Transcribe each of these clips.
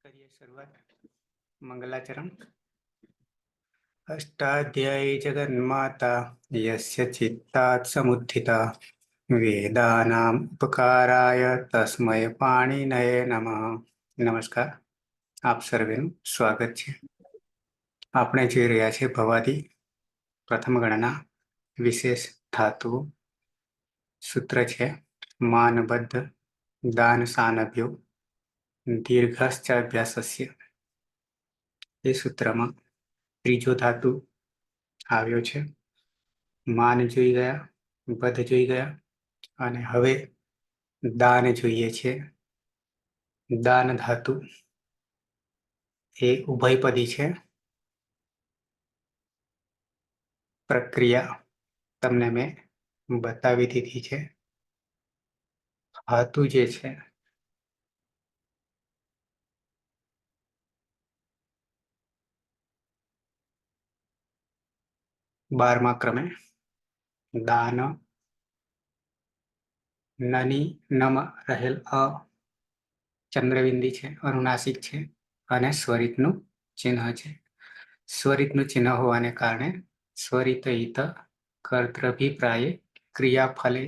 કરીએ શરૂઆત. મંગલાચરણ. અષ્ટાધ્યાયી જગન્માતા યસ્ય ચિત્તાत् સમુત્થિતા વેદાનામ ઉપકારાય તસ્મૈ પાણિનયે નમઃ. નમસ્કાર, આપ સર્વેનું સ્વાગત છે. આપણે જોઈ રહ્યા છીએ ભવાદી પ્રથમ ગણના વિશેષ ધાતુ. સૂત્ર છે માનબદ્ધ દાન સાનભ્યો દીર્ઘશ્ચ અભ્યાસસ્ય. એ સૂત્રમાં ત્રીજો ધાતુ આવ્યો છે. માન જોઈ ગયા, બધ જોઈ ગયા, અને હવે દાન જોઈએ છે. દાન ધાતુ એ ઉભયપદી છે. પ્રક્રિયા તમને મેં બતાવી દીધી છે. ધાતુ જે છે 12મા ક્રમે દાન નની નમ રહેલ અ ચંદ્રબિંદી છે, અનુનાસિક છે અને સ્વરિતનું ચિહ્ન છે. સ્વરિતનું ચિહ્ન હોવાને કારણે સ્વરિત હિત કર્તૃભિપ્રાયે ક્રિયાફલે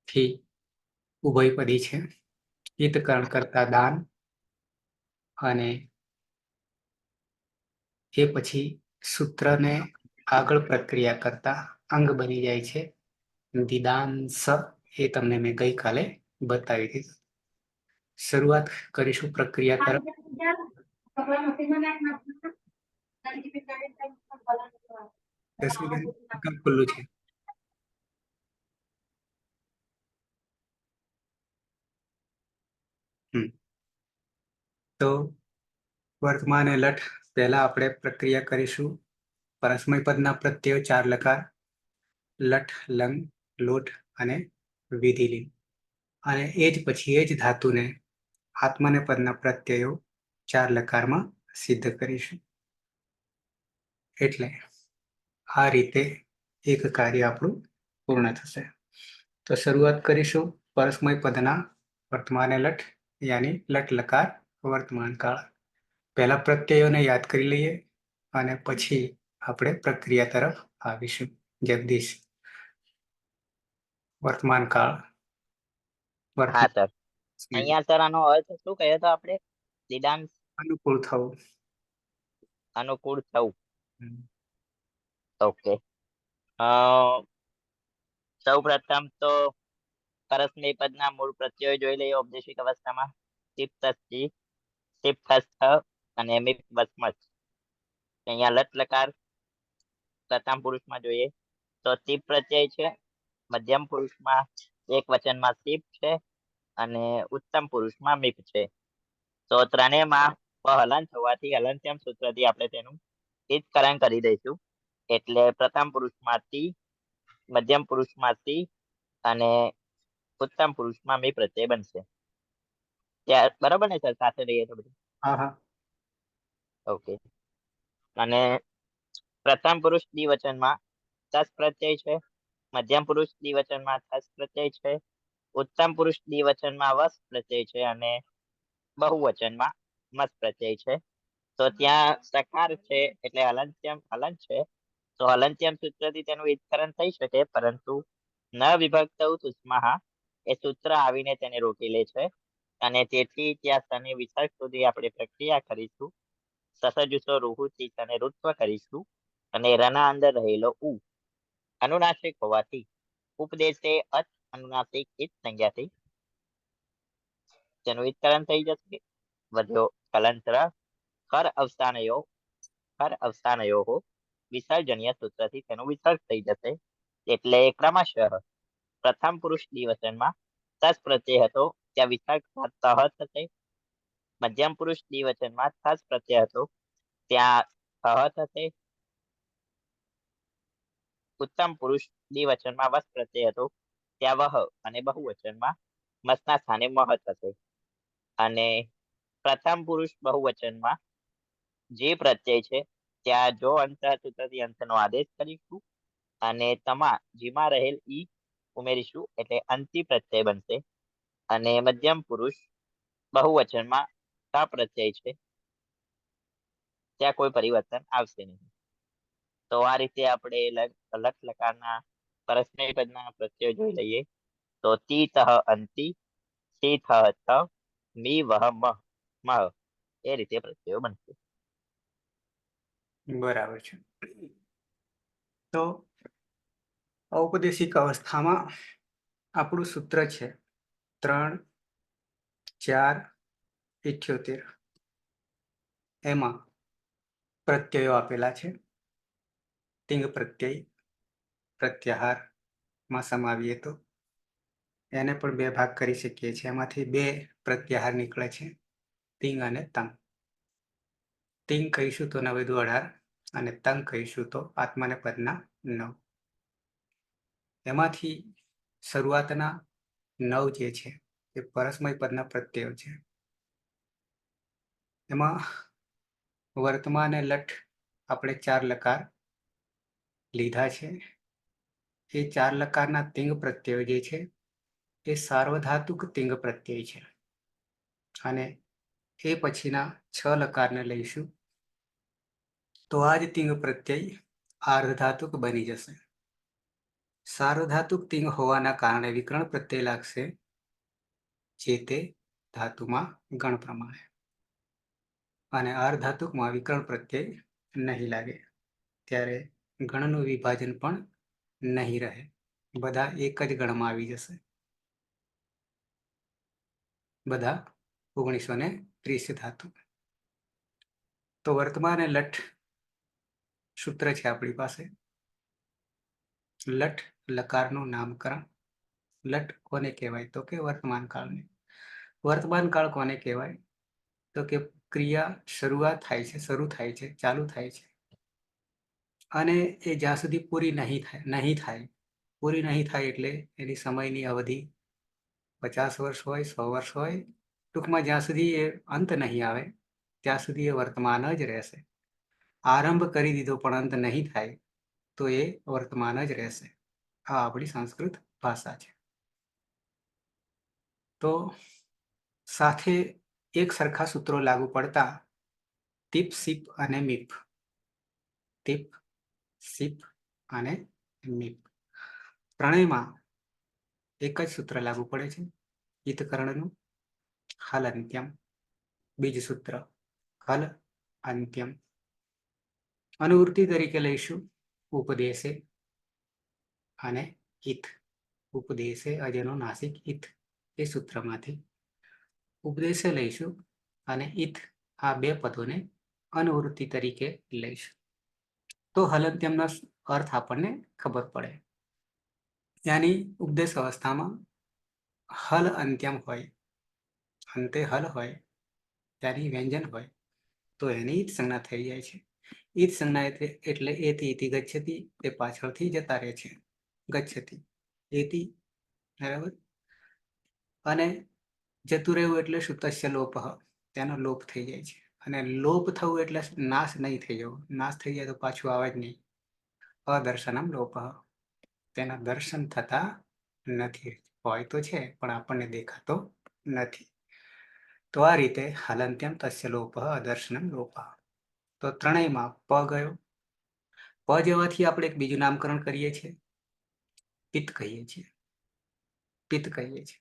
થી ઉભયપદી છે. હિતકરણ કરતા દાન અને એ પછી સૂત્રને આગળ પ્રક્રિયા કરતા અંગ બની જાય છે દિદાંશ. એ તમને મેં ગઈકાલે બતાવી દીધું. શરૂઆત કરીશું પ્રક્રિયા તરફ. ખુલ્લું છે. તો વર્તમાન લઠ પહેલા આપણે પ્રક્રિયા કરીશું. પરસ્મય પદના પ્રત્યયો 4 લકાર લઠ, લંગ, લોટ અને વિધિલિંગ. અને એ જ પછી એ જ ધાતુને આત્માને પદના પ્રત્યયો 4 લકારમાં સિદ્ધ કરીશું. એટલે આ રીતે એક કાર્ય આપણું પૂર્ણ થશે. તો શરૂઆત કરીશું પરસ્મય પદના વર્તમાન લઠ યાની લટ લકાર વર્તમાન કાળ. પહેલા પ્રત્યયોને યાદ કરી લઈએ અને પછી આપણે પ્રક્રિયા તરફ આવીશું. જગદીશ, વર્તમાન કાળ. હા સર, અહીંયા સર આનો અર્થ શું કહ્યો તો આપણે? દિદાંશ અનુકૂળ થવું. અનુકૂળ થવું. ઓકે. સૌ પ્રથમ તો પરસ્મય પદના મૂળ પ્રત્યયો જોઈ લઈએ ઔપદેશિક અવસ્થામાં. અને અહીંયા લટ લકાર પ્રથમ પુરુષમાં જોઈએ તો તિપ પ્રત્યય છે. મધ્યમ પુરુષમાં એક વચનમાં તિપ છે અને ઉત્તમ પુરુષમાં મીપ છે. તો ત્રણેયમાં હલન થવાથી હલનત્યમ સૂત્રથી આપણે તેનું હિતકરણ કરી દઈશું. એટલે પ્રથમ પુરુષમાં તી, મધ્યમ પુરુષમાં તી અને ઉત્તમ પુરુષમાં મી પ્રત્યય બનશે. બરાબર ને સર? સાથે રહીએ તો બધું. ઓકે. અને પ્રથમ પુરુષ દ્વિવચનમાં તસ પ્રત્યય છે, મધ્યમ પુરુષ દ્વિવચનમાં તસ પ્રત્યય છે, ઉત્તમ પુરુષ દ્વિવચનમાં વસ પ્રત્યય છે અને બહુવચનમાં મસ પ્રત્યય છે. તો ત્યાં સકાર છે એટલે હલંત્યમ હલન છે. તો હલંત્યમ સૂત્રથી તેનું વિસ્તરણ થઈ શકે, પરંતુ ન વિભક્ત સુષ્મા એ સૂત્ર આવીને તેને રોકી લે છે અને તેથી ત્યાં શનિ વિસર્ગ સુધી આપણે પ્રક્રિયા કરીશું. સસજુસો રૂહુથી અને ઋત્વ કરીશું અને રના અંદર રહેલો ઉ અનુનાસિક હોવાથી ઉપદેશે અત અનુનાસિક ઇત સંજ્ઞાથી તેનું વિસ્તરણ થઈ જશે. વધ્યો કલંત્ર કર અવસાનયો વિસર્જનીય સૂત્રથી તેનું વિસર્ગ થઈ જશે. એટલે ક્રમશઃ પ્રથમ પુરુષ દ્વિવચનમાં તસ પ્રત્યય હતો ત્યાં વિસર્ગ થશે. મધ્યમ પુરુષ દ્વિવચનમાં તસ પ્રત્યય હતો ત્યાં થશે. ઉત્તમ પુરુષ દ્વિવચનમાં વસ પ્રત્યય હતો ત્યાં વહ અને બહુવચનમાં મસના સ્થાને મહ થશે. અને પ્રથમ પુરુષ બહુવચનમાં જે પ્રત્યય છે ત્યાં જો અંત સૂત્રથી અંતનો આદેશ કરીશું અને તમા જીમાં રહેલ ઈ ઉમેરીશું એટલે અંતિ પ્રત્યય બનશે. અને મધ્યમ પુરુષ બહુવચનમાં તા પ્રત્યય છે ત્યાં કોઈ પરિવર્તન આવશે નહીં. તો આ રીતે આપણે લટ લકારના પરસ્મય પદના પ્રત્યય જોઈ લઈએ. તો તી તહ અંતિ, સી થ થ, મી વહ મહ મહ એ રીતે પ્રત્યયો બનશે. બરાબર છે. તો ઔપદેશિક અવસ્થામાં આપણું સૂત્ર છે 3, 4, 78. એમાં પ્રત્યયો આપેલા છે. તિંગ પ્રત્યય, પ્રત્યાહારમાં સમાવીએ તો એને પણ 2 ભાગ કરી શકીએ છીએ. એમાંથી 2 પ્રત્યાહાર નીકળે છે, તિંગ અને તંગ. તિંગ કહીશું તો 9 દુ 18 અને તંગ કહીશું તો આત્માને પદના 9. એમાંથી શરૂઆતના 9 જે છે એ પરસ્મય પદના પ્રત્યયો છે. એમાં વર્તમાન લટ આપણે 4 લકાર લીધા છે. એ 4 લકારના તિંગ પ્રત્યય જે છે એ સાર્વધાતુક તિંગ પ્રત્યય છે. અને એ પછીના 6 લકારને લઈશું તો આ જ તિંગ પ્રત્યય આર્ધધાતુક બની જશે. સાર્વધાતુક તિંગ હોવાના કારણે વિકરણ પ્રત્યય લાગશે જે તે ધાતુમાં ગણ પ્રમાણે, અને અર્ધધાતુકમાં વિકરણ પ્રત્યય નહીં લાગે. ત્યારે ગણનું વિભાજન પણ નહીં રહે, બધા એક જ ગણમાં આવી જશે. બધા 1930 ધાતુ. તો વર્તમાન લટ સૂત્ર છે આપણી પાસે. લટ લકારનું નામકરણ. લટ કોને કહેવાય તો કે વર્તમાન કાળને. વર્તમાન કાળ કોને કહેવાય તો કે ક્રિયા શરૂઆત થાય છે, શરૂ થાય છે, ચાલુ થાય છે અને એ જ્યાં સુધી પૂરી નહીં થાય પૂરી નહીં થાય એટલે એની સમયની અવધિ 50 વર્ષ હોય, 100 વર્ષ હોય, ટૂંકમાં જ્યાં સુધી એ અંત નહીં આવે ત્યાં સુધી એ વર્તમાન જ રહેશે. આરંભ કરી દીધો પણ અંત નહીં થાય તો એ વર્તમાન જ રહેશે. આ આપણી સંસ્કૃત ભાષા છે. તો સાથે એક સરખા સૂત્રો લાગુ પડતા ટીપ, સીપ અને મીપ, ટીપ, સીપ અને મીપ ત્રણેયમાં એક જ સૂત્ર લાગુ પડે છે, ઈતકરણનું હલ અંત્યમ. બીજ સૂત્ર હલ અંત્યમ. અનુવૃત્તિ તરીકે લઈશું ઉપદેશે અને ઈત. ઉપદેશે અજનો નાસિક ઈત એ સૂત્રમાંથી ઉપદેશે લઈશું અને ઈત આ 2 પદોને અનુવૃત્તિ તરીકે લઈશું તો હલંત્યમનો અર્થ આપણને ખબર પડે. યાની ઉપદેશ અવસ્થામાં હલ અંત્યમ હોય, અંતે હલ હોય, ત્યાંની વ્યંજન હોય તો એની ઈત સંજ્ઞા થઈ જાય છે. ઈત સંજ્ઞા એટલે એથી ઇતિ ગચ્છતિ, તે પાછળથી જતા રહે છે. ગચ્છતિ એથી, બરાબર. અને જતું રહેવું એટલે શુતસ્ય લોપ, તેનો લોપ થઈ જાય છે. અને લોપ થવું એટલે નાશ નહીં થઈ જવું. નાશ થઈ જાય તો પાછું આવે જ નહીં. અદર્શનમ લોપ, તેના દર્શન થતા નથી. હોય તો છે પણ આપણને દેખાતો નથી. તો આ રીતે હલંત્યમ તસ્ય લોપ અદર્શનમ લોપ. તો ત્રણેયમાં પ ગયો. પ જવાથી આપણે એક બીજું નામકરણ કરીએ છીએ, પિત્ત કહીએ છીએ. પિત્ત કહીએ છીએ.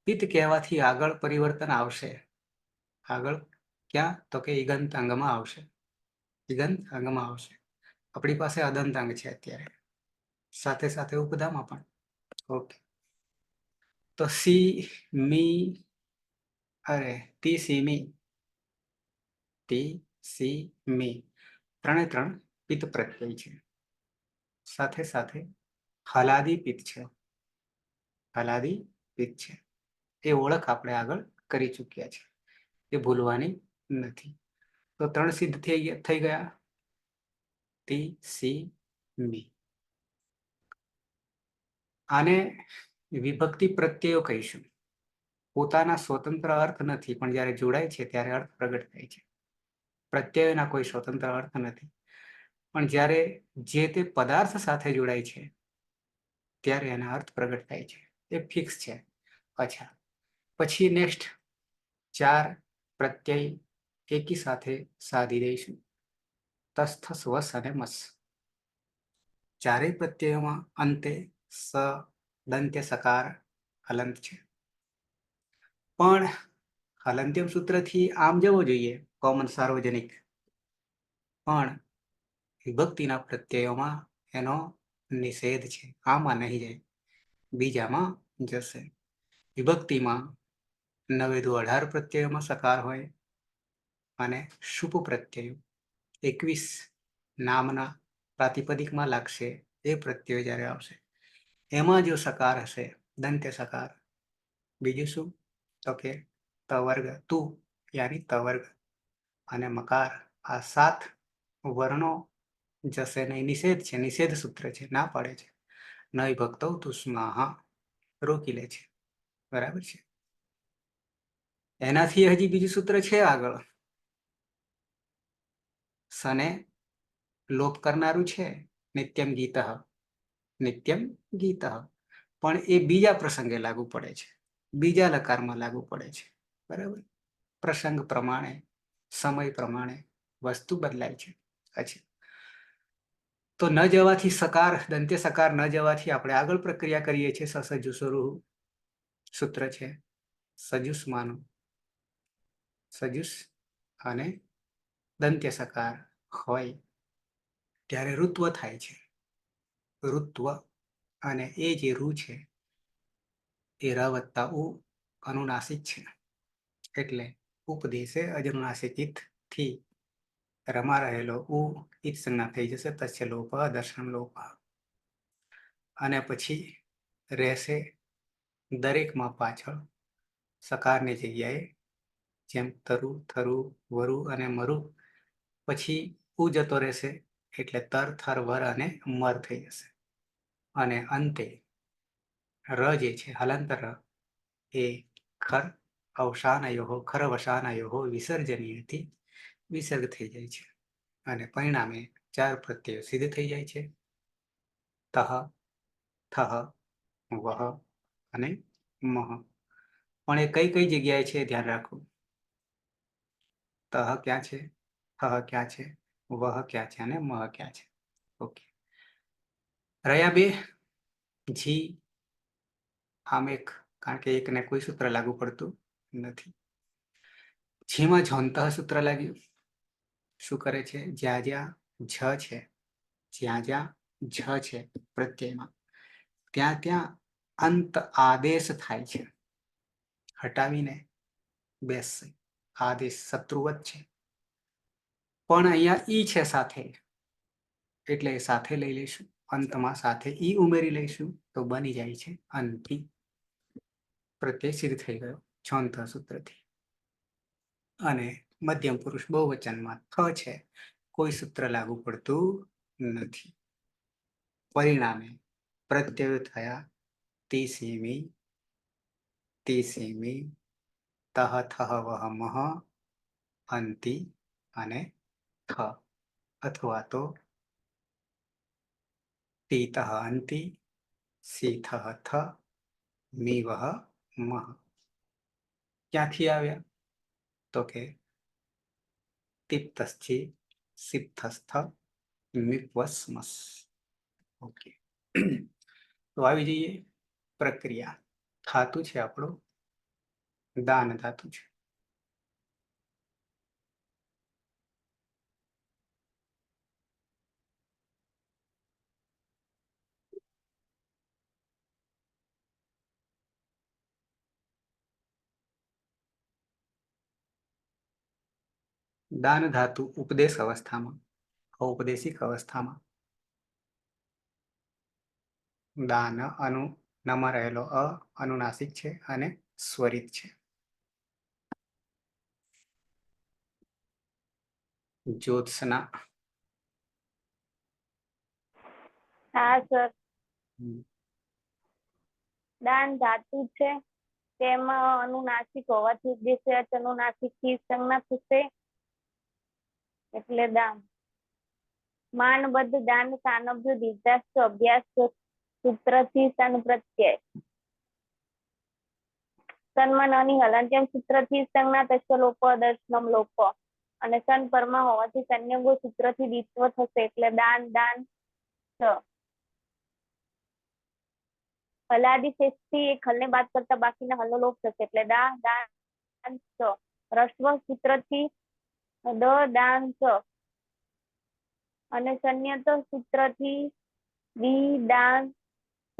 પિત્ત કહેવાથી આગળ પરિવર્તન આવશે. આગળ ક્યાં તો કે ઈગંત અંગમાં આવશે. ઈગંત અંગમાં આવશે. આપણી પાસે અદંત અંગ છે અત્યારે, સાથે સાથે ઉપધામાં પણ. ઓકે. તો સી મી, અરે તી સી મી, તી સી મી ત્રણે 3 પિત્ત પ્રત્યય છે. સાથે સાથે હલાદી પિત્ત છે. હલાદી પિત્ત છે. એ ઓળખ આપણે આગળ કરી ચૂક્યા છે, એ ભૂલવાની નથી. તો 3 સિદ્ધ થઈ ગયા. તી સી મી. આને વિભક્તિ પ્રત્યયો કહીશું. પોતાના સ્વતંત્ર અર્થ નથી, પણ જ્યારે જોડાય છે ત્યારે અર્થ પ્રગટ થાય છે. પ્રત્યયોના કોઈ સ્વતંત્ર અર્થ નથી, પણ જ્યારે જે તે પદાર્થ સાથે જોડાય છે ત્યારે એના અર્થ પ્રગટ થાય છે. એ ફિક્સ છે. અચ્છા, પછી નેક્સ્ટ 4 પ્રત્યય એકી સાથે સાધી દઈશું. તસ્થ, સ્વસ અને મસ. ચારેય પ્રત્યયોમાં અંતે સ, દંત્ય, સકાર, હલંત છે. પણ હલંત્યમ સૂત્રથી આમ જવો જોઈએ, કોમન સાર્વજનિક. પણ વિભક્તિના પ્રત્યયોમાં એનો નિષેધ છે. આમાં નહીં જાય, બીજામાં જશે. વિભક્તિમાં 9-18 પ્રત્યયોમાં સકાર હોય અને શુભ પ્રત્યયો 21 નામના પ્રાતિપદિકમાં લાગશે. એ પ્રત્યય જ્યારે આવશે એમાં જો સકાર હશે, દંત્ય સકાર. બીજું શું? તો કે તવર્ગ, તું યાની તવર્ગ અને મકાર, આ 7 વર્ણો જશે નહીં. નિષેધ છે, નિષેધ સૂત્ર છે, ના પાડે છે. ન વિભક્તો તુષ્માહા, રોકી લે છે. બરાબર છે. એનાથી હજી બીજું સૂત્ર છે આગળ, સને લોપ કરનારું છે, નિત્યમ ગીત. નિત્યમ ગીત પણ એ બીજા પ્રસંગે લાગુ પડે છે, બીજા લકારમાં લાગુ પડે છે. બરાબર. પ્રસંગ પ્રમાણે, સમય પ્રમાણે વસ્તુ બદલાય છે. અચ્છા, તો ન જવાથી સકાર, દંત્ય સકાર ન જવાથી આપણે આગળ પ્રક્રિયા કરીએ છીએ. સસજુસુરુ સૂત્ર છે. સજુષ્માનું સજુસ અને દંત્ય સકાર હોય ત્યારે ઋત્વ થાય છે. ઋત્વ અને એ જે રૂ છે એ ર વત્તા ઉ અનુનાસિક છે. એટલે ઉપદેશે અજનુનાસિકિત થી રમા રહેલો ઉ ઈત સંજ્ઞા થઈ જશે. તસ્ય લોપ, દર્શન લોપ. અને પછી રહેશે દરેકમાં પાછળ સકારની જગ્યાએ, જેમ તરુ, થરુ, વરુ અને મરુ. પછી ઉ જતો રહેશે એટલે તર, થર, વર અને મર થઈ જશે. અને અંતે ર જે છે, હલંતર, એ ખર અવસાનયો, ખર વસાનયો વિસર્જનીયથી વિસર્ગ થઈ જાય છે. અને પરિણામે 4 પ્રત્યયો સિદ્ધ થઈ જાય છે. તહ, થહ, વહ અને મહ. પણ એ કઈ કઈ જગ્યાએ છે ધ્યાન રાખવું. તહ ક્યાં છે, થહ ક્યાં છે, વહ ક્યાં છે અને મહ ક્યાં છે. ઓકે. રહ્યા બે જી. આમ એક, કારણ કે એકને કોઈ સૂત્ર લાગુ પડતું નથી. જીમાં જોંતઃ સૂત્ર લાગ્યું. શું કરે છે? જ્યાં જ્યાં જ છે, જ્યાં જ્યાં જ છે પ્રત્યયમાં, ત્યાં ત્યાં અંત આદેશ થાય છે. હટાવીને બેસશે. આદેશ શત્રુવત છે. પણ અહીંયા ઈ છે સાથે, એટલે સાથે લઈ લઈશું. અંતમાં સાથે ઈ ઉમેરી લઈશું તો બની જાય છે અંતિ. પ્રત્યય સિદ્ધ થઈ ગયો છોંત સૂત્રથી. અને મધ્યમ પુરુષ બહુવચનમાં થ છે, કોઈ સૂત્ર લાગુ પડતું નથી. પરિણામે પ્રત્યય થયા તિસીમી, તિસીમી, તહ, થહ, વહ, મહ, અંતિ અને થ. અથવા તો તીતઃ અંતિ, સીથઃ થ, મીવહ મહ. ક્યાંથી આવ્યા? તો કે તિપ્તશ્ચિ, સિપ્તસ્થ, મિપ્વસ્મસ. ઓકે. તો આવી જઈએ પ્રક્રિયા. ધાતુ છે આપણો દાન ધાતુ છે. દાન ધાતુ ઉપદેશ અવસ્થામાં, ઔપદેશિક અવસ્થામાં દાન અનુ નમાં રહેલો અ અનુનાસિક છે અને સ્વરિત છે. જ્યોત્સના. હા સર, દાન ધાતુ છે, તેમાં અનુનાસિક હોવાથી ઉદ્દેશ્ય અનુનાસિક થી સંજ્ઞા થશે એટલે દાન. માનબદ્ધ દાન સાનભ્ય દીર્ઘાસ્ત અભ્યાસ સૂત્રથી સન પ્રત્યય. સન્મન અની હલંત્યમ સૂત્રથી સંજ્ઞા તસ્ય લોપ દર્શનમ લોપ અને સન પરમાં હોવાથી સંયોગો સૂત્રથી દ્વિત્વ થશે એટલે દાન દાન સ હલાદી શેષથી એક હલને બાદ કરતા બાકીના હલનો લોપ થશે એટલે દા દાન સ રસ્વ સૂત્રથી દ દાન સ અને સંયત સૂત્રથી દી દાન સ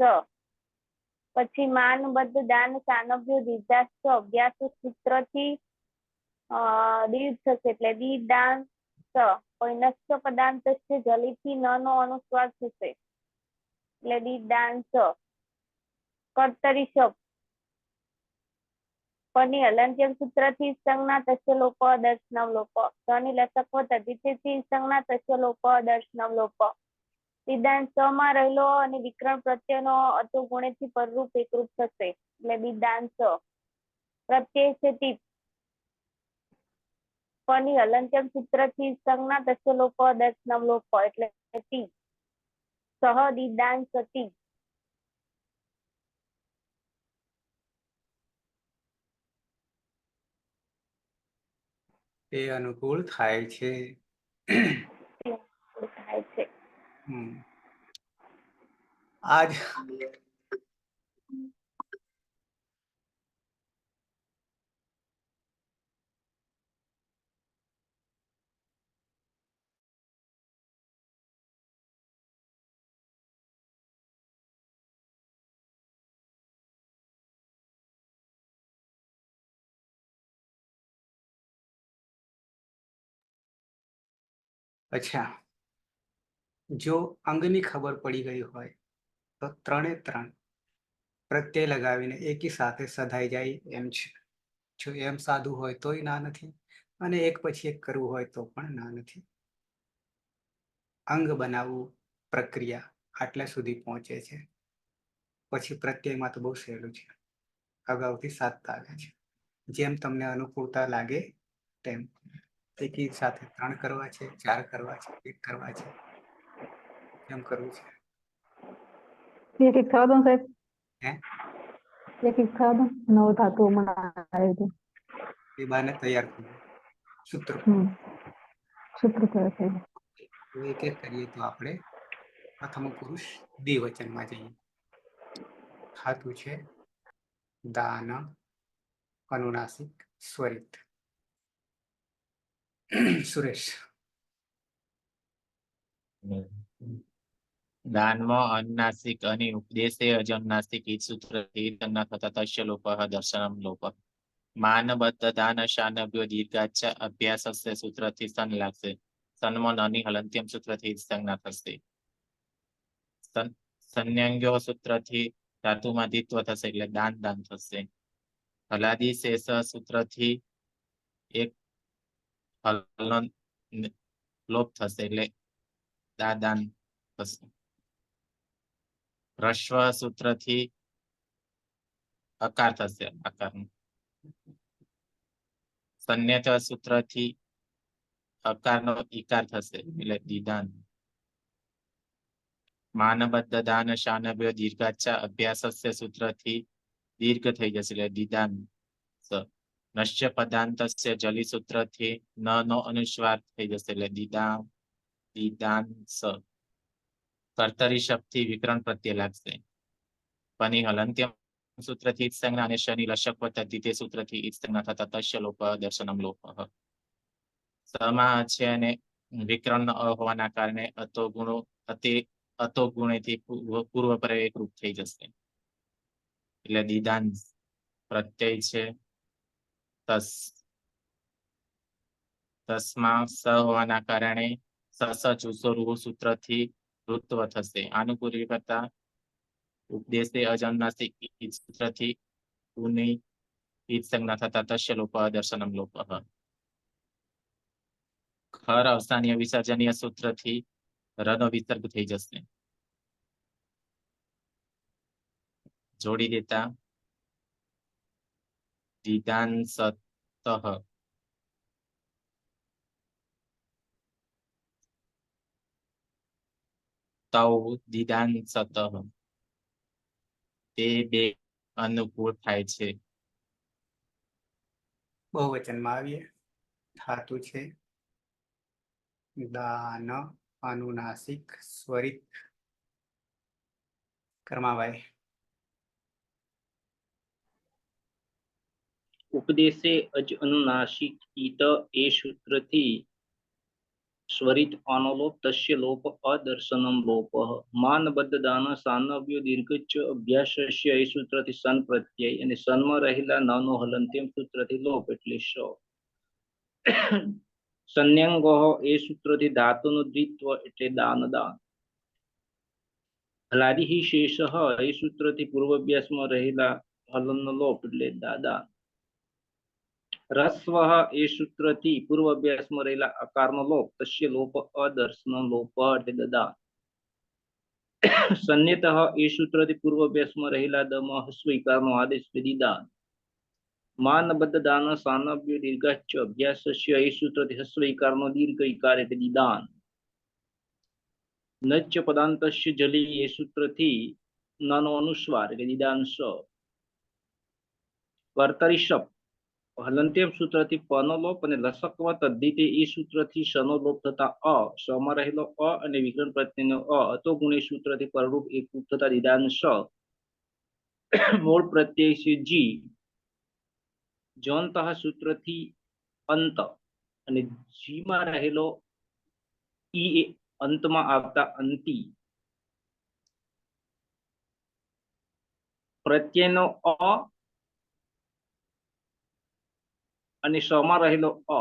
પછી માનબદ્ધ દાન સાનભ્યો દીર્ઘાસ્ત અભ્યાસ સૂત્રથી દીર્ઘ થશે એટલે દી દાન સ પૈનશ્ચ પદાંત જલીથી ન નો અનુસ્વાર થશે એટલે દી દાન સ કર્તરી શબ્દ પની હલંત્યમ સૂત્રથી સંજ્ઞા તસ્ય લોપ દર્શનમ લોપ સની લસક તદ્ધિતથી સંજ્ઞા તસ્ય લોપ દર્શનમ લોપ વિધાન સ માં રહેલો અને વિકરણ પ્રત્યયનો અતો ગુણેથી પરરૂપ એકરૂપ થશે એટલે વિધાન સ પ્રત્યય છે ટીપ પની હલંત્યમ સૂત્રથી સંજ્ઞા તસ્ય લોપ દર્શનમ લોપ એટલે ટી સહ દિદાન સતી એ અનુકૂળ થાય છે. થાય છે. આજ અચ્છા, જો અંગની ખબર પડી ગઈ હોય તો ત્રણે ત્રણ પ્રત્યય લગાવીને એકી સાથે સધાઈ જાય એમ છે. જો એમ સાદું હોય તોય ના નથી અને એક પછી એક કરવું હોય તો પણ ના નથી. અંગ બનાવવું પ્રક્રિયા આટલા સુધી પહોંચે છે. પછી પ્રત્યયમાં તો બહુ સહેલું છે, અગાઉથી સાધતા આવ્યા છે. જેમ તમને અનુકૂળતા લાગે તેમ એકી સાથે 3 કરવા છે, 4 કરવા છે, 1 કરવા છે, કેમ કરવું છે? એક એક થવા દો સાહેબ, હે એક એક થવા દો, નવ ધાતુઓ મને આવે છે. એ બાને તૈયાર કરવું સૂત્ર. સૂત્ર તૈયાર થઈ જાય. તો એક એક કરીએ તો આપણે પ્રથમ પુરુષ દ્વિવચનમાં જઈએ. ધાતુ છે દાન, અનુનાસિક, સ્વરિત. સુરેશ. દાનમાં અનુનાસિક અને ઉપદેશે અજનુનાસિક ઈ સૂત્રથી સંજ્ઞા થતા તસ્ય લોપઃ દર્શનમ લોપઃ. માનબદ્ધ દાન શાનભ્યો દીર્ઘાચ્ચ અભ્યાસસ્ય સૂત્રથી સન લાગશે. સન્મન અની હલંત્યમ સૂત્રથી સંજ્ઞા થશે. સંન્યંગ્યો સૂત્રથી ધાતુમાં દ્વિત્વ થશે એટલે દાન દાન થશે. હલાદી શેષ સૂત્રથી એક હલનો લોપ થશે એટલે દાદાન થશે. રસ્વ સૂત્રથી અકાર થશે આકાર. સંન્યત સૂત્રથી અકારનો ઈકાર થશે એટલે દીદાન. માનબદ્ધ દાન શાનભ્યો દીર્ઘાચ્ચ અભ્યાસસ્ય સૂત્રથી દીર્ઘ થઈ જશે એટલે દીદાન. નશ્ય પદાંતસ્ય જલી સૂત્રથી ન નો અનુસ્વાર થઈ જશે એટલે દીદાન દીદાન સ. કર્તરી શબ્દથી વિકરણ પ્રત્યય લાગશે. પની હલંત્યમ સૂત્રથી સંજ્ઞા અને શનિ લશક તદ્ધિતે સૂત્રથી સંજ્ઞા થતા તસ્ય લોપ દર્શનમ લોપઃ. સમાં છે અને વિકરણ અ હોવાના કારણે અતો ગુણો અતો ગુણેથી પૂર્વ પર એકરૂપ થઈ જશે એટલે દીદાન પ્રત્યય છે. તસ તસ્મા સ હોવાના કારણે સસ ચુસો સૂત્રથી ઋત્વ થશે. આનુકૂલ્ય કરતા ઉપદેશે અજનુનાસિક સૂત્રથી ઉની સંજ્ઞા થતા તસ્ય લોપઃ દર્શનમ લોપઃ. ખર અવસાનીય વિસર્જનીય સૂત્રથી રનો વિસર્ગ થઈ જશે. જોડી દેતા દીદાન સતઃ. તૌ દીદાન સતઃ. તે બે અનુકૂળ થાય છે. બહુવચનમાં આવીએ. ધાતુ છે દાન, અનુનાસિક, સ્વરિત. કર્માભાઈ. ઉપદેશે અજ અનુનાસિક ઈત એ સૂત્રથી સ્વરિત અનલોપ તસ્ય લોપ અદર્શનમ લોપ માનબદ્ધ દાન સાનવ્યો દીર્ઘચ અભ્યાસસ્ય એ સૂત્રથી સન પ્રત્યય અને સનમાં રહેલા નનો હલંત્યમ સૂત્રથી લોપ એટલે સ. સંન્યંગો એ સૂત્રથી ધાતુનું દ્વિત્વ એટલે દાન દાન. હલાદિ શેષ એ સૂત્રથી પૂર્વાભ્યાસમાં રહેલા હલનનો લોપ એટલે દાદા. રસ્વ એ સૂત્રથી પૂર્વ અભ્યાસમાં રહેલા અકારનો લોપ તસ્ય લોપ અદર્શનો લોપ એટલે દદા. સંન્યત એ સૂત્રથી પૂર્વ અભ્યાસમાં રહેલા દમ હસ્વ ઇકારનો આદેશ દીદાન. માનબદ્ધ દાન સાનવ્ય દીર્ઘાચ અભ્યાસસ્ય એ સૂત્રથી હસ્વ ઇકારનો દીર્ઘ ઇકાર એટલે દીદાન. નચ્ચ પદાંતસ્ય જલી એ સૂત્રથી નનો અનુસ્વાર એટલે દીદાંશ. કર્તરી શપ હલંત્યમ સૂત્રથી પનો લોપ અને લસકવ તદ્ધિતે એ સૂત્રથી શનો લોપ થતા અ શમાં રહેલો અ અને વિકરણ પ્રત્યેનો અ અતો ગુણે સૂત્રથી પરરૂપ એકરૂપ થતા દીદાંશ. મૂળ પ્રત્યય છે જી. જોનતઃ સૂત્રથી અંત અને જીમાં રહેલો ઈ એ અંતમાં આવતા અંતિ. પ્રત્યયનો અ અને શમાં રહેલો અ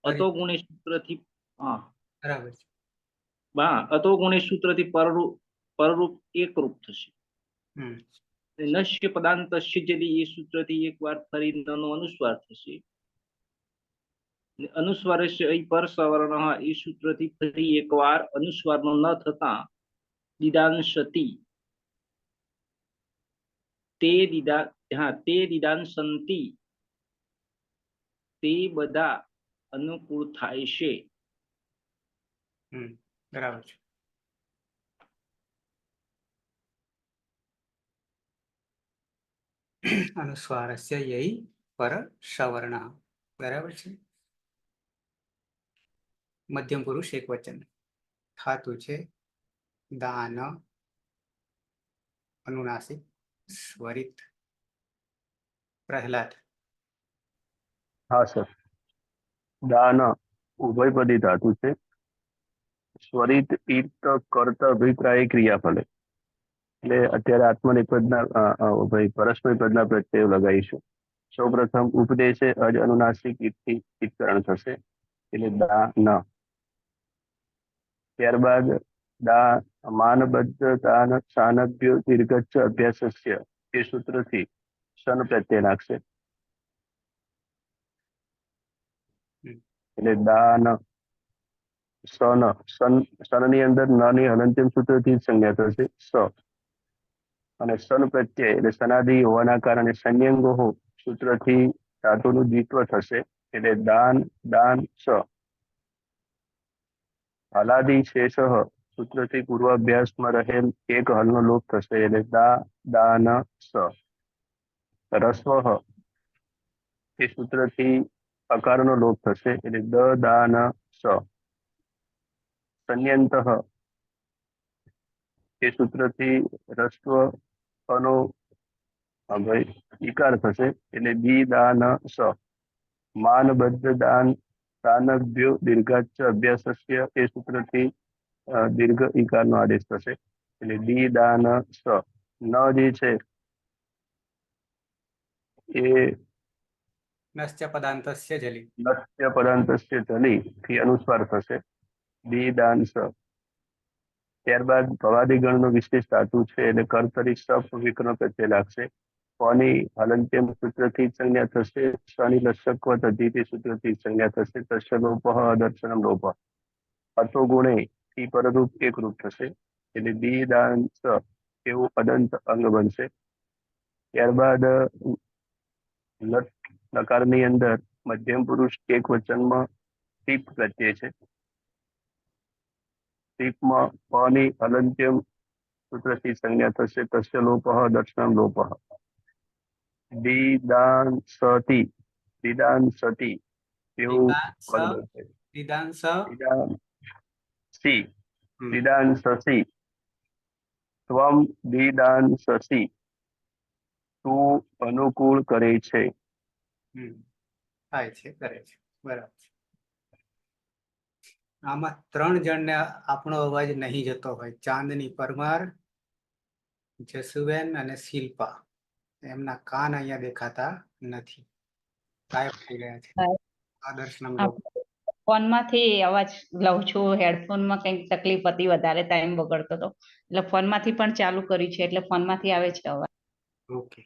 અતો ગુણે સૂત્રથી હા બરાબર છે. અતો ગુણે સૂત્રથી પરરૂપ એકરૂપ થશે. નશ્ય પદાંતસ્ય જલી એ સૂત્રથી એક વાર ફરી નનો અનુસ્વાર થશે. અનુસ્વારસ્ય અહીં પર સવર્ણ એ સૂત્રથી ફરી એકવાર અનુસ્વારનો ન થતા દીદાંશતિ. તે દીદાંશંતિ તે બધા અનુકૂળ થાય છે. બરાબર છે. અનુસ્વારસ્ય યઈ પર સવર્ણ. બરાબર છે. મધ્યમ પુરુષ એક વચન. ધાતુ છે દાન, અનુનાસિક, સ્વરિત. પ્રહલાદ. હા સર. દાન ઉભયપદી ધાતુ છે. સ્વરિત ઈત કર્ત અભિપ્રાય ક્રિયાફલે. એટલે અત્યારે આત્મનિપદના પરસ્મય પદના પ્રત્યયો લગાવીશું. સૌ પ્રથમ ઉપદેશે અજ અનુનાસિક ઈતથી ઈતકરણ થશે એટલે દા ન. ત્યારબાદ દા માનબદ્ધ દાન સાનભ્યો દીર્ઘચ્ચ અભ્યાસસ્ય એ સૂત્રથી સન પ્રત્યય લાગશે એટલે દાન. સનની અંદર નની હલંત્યમ સૂત્રથી જ સંજ્ઞા થશે સ. અને સન પ્રત્યય એટલે સનાદિ હોવાના કારણે સંયંગો સૂત્રથી ધાતુનું દ્વિત્વ થશે એટલે દાન દાન સ. હલાદિ શેષ સૂત્રથી પૂર્વાભ્યાસમાં રહેલ એક હલનો લોપ થશે એટલે દા દાન સ. રસ્વ એ સૂત્રથી અકારનો લોપ થશે એટલે દ દાન સ. સંયંત એ સૂત્રથી રસ્વ નો ઈકાર થશે એટલે દી દાન સ. માનબદ્ધ દાન દાનભ્યો દીર્ઘાચ અભ્યાસસ્ય એ સૂત્રથી દીર્ઘ ઈકારનો આદેશ થશે એટલે દી દાન સ. ન જે છે એ નશ્ચ પદાંતસ્ય જલી. નસ્ય પદાંતસ્ય જલી થી અનુસ્વાર થશે દી દાન સ. ત્યારબાદ ભવાદિગણનો વિશેષ ધાતુ છે એટલે કર્તરી સપ વિકર્ણ પ્રત્યય લાગશે. કોની હલંત્યમ સૂત્રથી સંજ્ઞા થશે. શની લસક્વ તદ્ધિતિ સૂત્રથી સંજ્ઞા થશે. તસ્ય લોપ અદર્શનમ લોપ. અતો ગુણે થી પરરૂપ એકરૂપ થશે એટલે દી દાન સ એવું અદંત અંગ બનશે. ત્યારબાદ લકારની અંદર મધ્યમ પુરુષ એક વચનમાં ટીપ પ્રત્યય છે. ટીપમાં પની હલંત્યમ સૂત્રથી સંજ્ઞા થશે. તસ્ય લોપ દર્શનમ લોપ. દીદાંસતી દીદાંસતી એવું દીદાંસ પદ બનશે. દીદાંસ દીદાંસી હમ, દીદાંસસી ત્વમ દીદાંસસી તું અનુકૂળ કરે છે. હમ. થાય છે કરે છે બરાબર છે. આમાં 3 જણને આપણો અવાજ નહીં જતો હોય, ચાંદની પરમાર, જસુબેન અને શિલ્પા. એમના કાન અહીંયા દેખાતા નથી, ગાયબ થઈ ગયા છે. આદર્શનમ લોક ફોન માંથી અવાજ લઉં છું, હેડફોનમાં કંઈક તકલીફ હતી, વધારે ટાઈમ બગડતો હતો એટલે ફોન માંથી પણ ચાલુ કર્યું છે એટલે ફોન માંથી આવે છે અવાજ. ઓકે.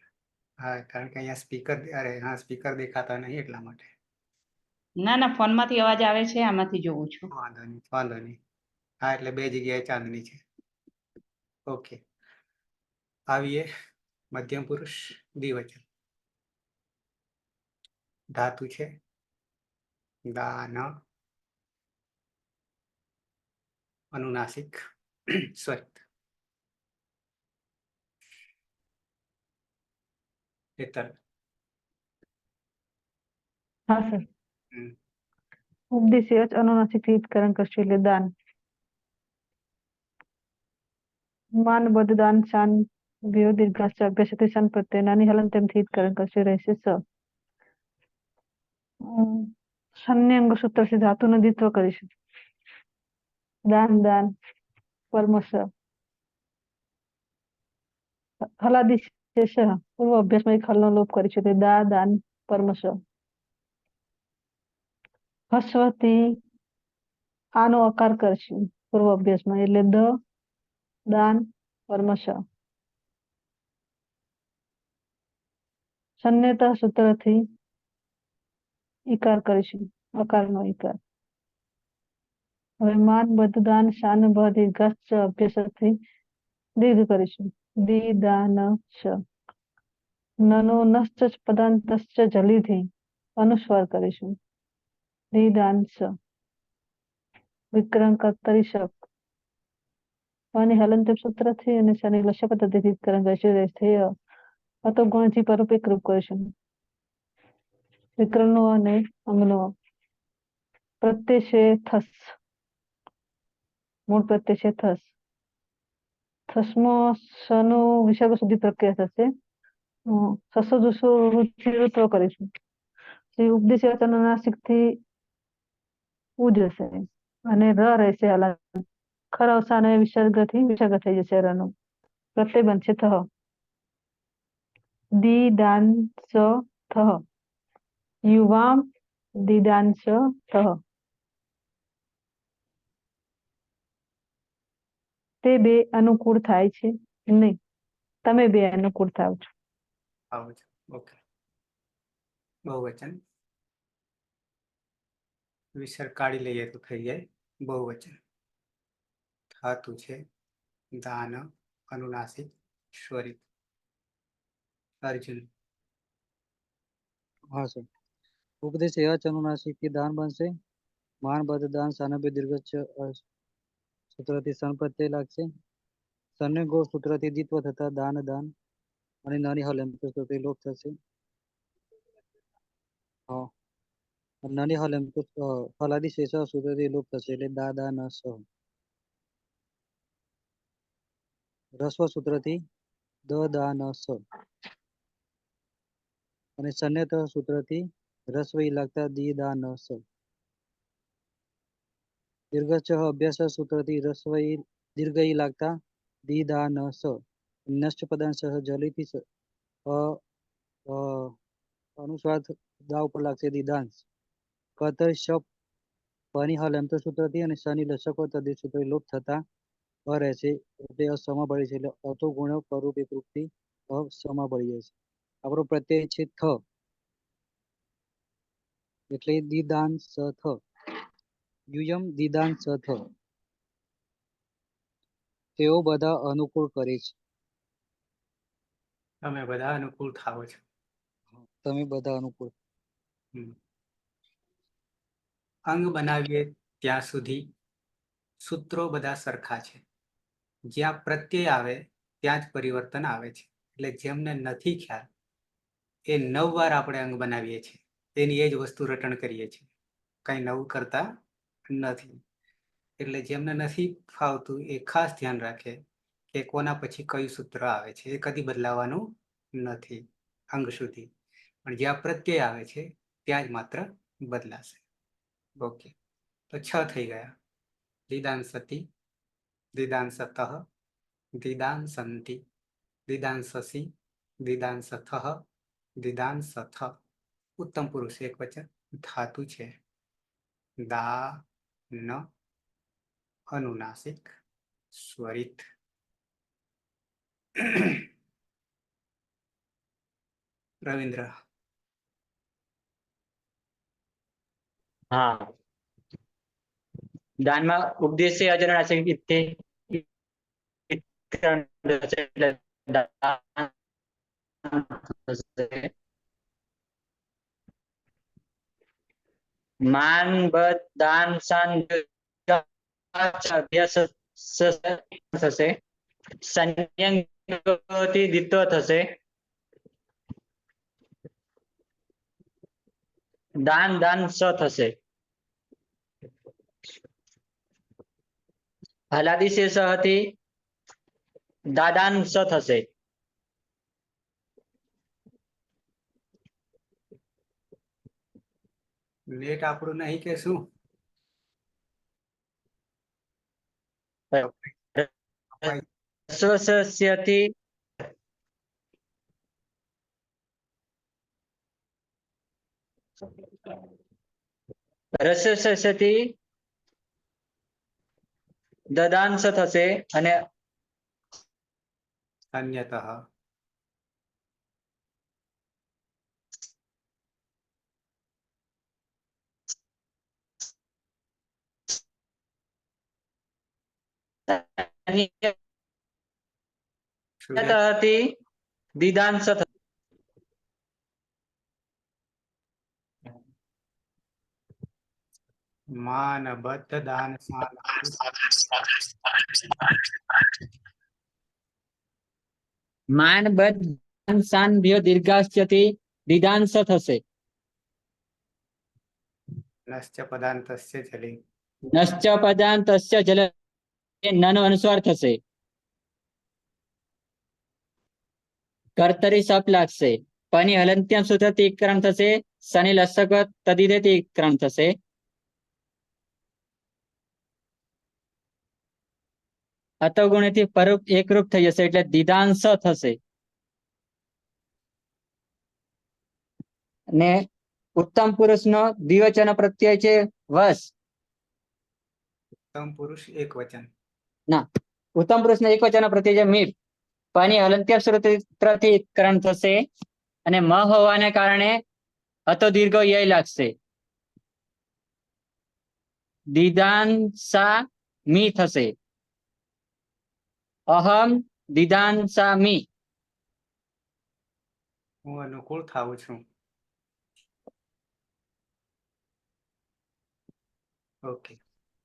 હા, કારણ કે અહીંયા સ્પીકર, અરે હા, સ્પીકર દેખાતા નહીં એટલા માટે. ના ના, ફોન માંથી અવાજ આવે છે, આમાંથી જોઉં છું. વાંધો નહીં, વાંધો નહીં. હા, એટલે 2 જગ્યાએ ચાંદની છે. ઓકે, આવીએ મધ્યમ પુરુષ દ્વિવચન. ધાતુ છે દાન, અનુનાસિક સ્વરિત. હેતલ. હા સર. હમ. ઉપદેશી અચ અનુનાસિક હિતકરણ કરશે એટલે દાન. માન બદ દાન શાન વ્યો દીર્ઘાસ્ચ અભ્યાસથી શાન પ્રત્યય નાની હલંતમથી હિતકરણ કરશે રહેશે સ. શન્યંગ સૂત્રથી ધાતુનું દ્વિત્વ કરીશું. દાન દાન પરમશ. હલાદી શેષ પૂર્વ અભ્યાસમાં એક હલનો લોપ કરીશું તે દા દાન પરમશ. હસ્વતી આનો અકાર કરશું પૂર્વ અભ્યાસમાં એટલે દ દાન પરમશ. શન્યતા સૂત્રથી ઈકાર કરીશું, અકારનો ઈકાર. હવે માન બદ દાન શાન બ દીર્ઘાસ્ચ અભ્યાસથી દીર્ઘ કરીશું દી દાન શ. નનો નશ્ચ પદાંતશ્ચ જલીથી અનુસ્વાર કરીશું દી દાન શ. વિક્રમ કર્તરી શક અને હલંતમ સૂત્રથી અને શનિ લક્ષ્ય પદ્ધતિથી વિકરણ કરીશું રહેશે અતો ગુણથી પરોપેક રૂપ કરીશું. વિક્રમનો અને અંગનો પ્રત્યય છે થસ, મૂળ પ્રત્યય છે થસ. થસમાં સનો વિસર્ગ સુધી પ્રક્રિયા થશે. સસો જુસો ઋત્વ કરીશું. ઉપદેશ અનુનાસિક થી ઉ જશે અને ર રહેશે અલગ. ખર અવસાન વિસર્ગથી વિસર્ગ થઈ જશે રનો. પ્રત્યય બનશે થ. દી દાન સ થ. યુવામ દીદાન સ થ. તે બે અનુકૂળ થાય છે નહીં, તમે બે અનુકૂળ થાવ છો. આવો છે. ઓકે. બહુવચન વિસર્ગ કાઢી લઈએ તો થઈ જાય બહુવચન. ધાતુ છે દાન, અનુનાસિક સ્વરિત. અર્જુન. हाँ सर। उपदेश यह अनुनासिक की दान बनશે માન બદ દાન સાનભ્ય દીર્ઘ સૂત્રથી સન પ્રત્યય લાગશે. સન્ય ગો સૂત્રથી દ્વિત્વ થતા દાન દાન અને નાની હલ સૂત્રથી લોપ થશે. હા, નાની હલ હલાદી શેષ સૂત્રથી લોપ થશે એટલે દા દા ન સ. રસ્વ સૂત્રથી દ દા ન સ અને સન્યત સૂત્રથી રસ્વ લાગતા દી દા ન સ. દીર્ઘચ અભ્યાસ સૂત્રથી રસ્વ દીર્ઘ લાગતા દી દા ન સ. નષ્ટ પદાંશ જલીથી અનુસ્વાર દા ઉપર લાગશે દીદાંશ. કતર શપ પની હલ એમ તો સૂત્રથી અને શનિ લશકો તદ્દિત સૂત્ર લોપ થતા રહેશે એટલે અસમા બળી છે એટલે અતો ગુણ પરૂપ એક રૂપથી અસમા બળી જાય છે. આપણો પ્રત્યય છે થ એટલે દીદાન સ થ. યુયમ દીદાન સ થ. તેઓ બધા અનુકૂળ કરે છે. તમે બધા અનુકૂળ થાવો છો. તમે બધા અનુકૂળ. અંગ બનાવીએ ત્યાં સુધી સૂત્રો બધા સરખા છે. જ્યાં પ્રત્યય આવે ત્યાં જ પરિવર્તન આવે છે. એટલે જેમને નથી ખ્યાલ એ 9 વાર આપણે અંગ બનાવીએ છીએ, તેની એ જ વસ્તુ રટણ કરીએ છીએ, કઈ નવું કરતા નથી. એટલે જેમને નથી ફાવતું એ ખાસ ધ્યાન રાખે કે કોના પછી કયું સૂત્ર આવે છે, એ કદી બદલાવાનું નથી અંગ સુધી, પણ જ્યાં પ્રત્યય આવે છે ત્યાં જ માત્ર બદલાશે. ઓકે, તો 6 થઈ ગયા. દિદાંસતિ, દિદાંસતઃ, દિદાંસન્તિ, દિદાંસસી, દિદાંસથઃ, દિદાંસથ. ઉત્તમ પુરુષ એક વચન ધાતુ છે. દા ન અનુનાસિક સ્વરિત. રવિન્દ્ર. હા, દાનમાં ઉપદેશ્ય અજનાસિક એટલે દાન થશે. માન બદ દાન શાન અભ્યાસ થશે. સંયંગથી દિત્વ થશે. દાન દાન સ થશે. હલાદી શેષ હતી દાદાન સ થશે. નેટ આપણું નહીં કે શું? સ્વસ્યથી રસસ્યથી દદાંશ થશે અને અન્યતઃ. હતી દિદાંશ થશે. માન બદ્ધ દાન શાન. માન બદ દાન શાન ભ્યો દીર્ઘાસ્યથી દિદાંશ થશે. નશ્ચ પદાંતસ્ય જલિ. નશ્ચ પદાંતસ્ય જલ નનો અનુસ્વાર થશે. કર્તરી સપ લાગશે. પની હલંત્યમ સૂત્રથી એકરણ થશે. શનિ લસક તદિદેથી એકરણ થશે. અતોગુણથી પરોપ એકરૂપ થઈ જશે એટલે દિદાંશ થશે. અને ઉત્તમ પુરુષનો દ્વિવચન પ્રત્યય છે વશ. ઉત્તમ પુરુષ એક વચન. ના, ઉત્તમ પુરુષનો એક વચન પ્રત્યય છે મીપ. પની હલંત્યમ સૂત્રથી એકરણ થશે અને મ હોવાને કારણે અતો દીર્ઘ ય લાગશે. દિદાંસા મી થશે. અહમ દિદાંસામી. હું અનુકૂળ થાઉં છું. ઓકે,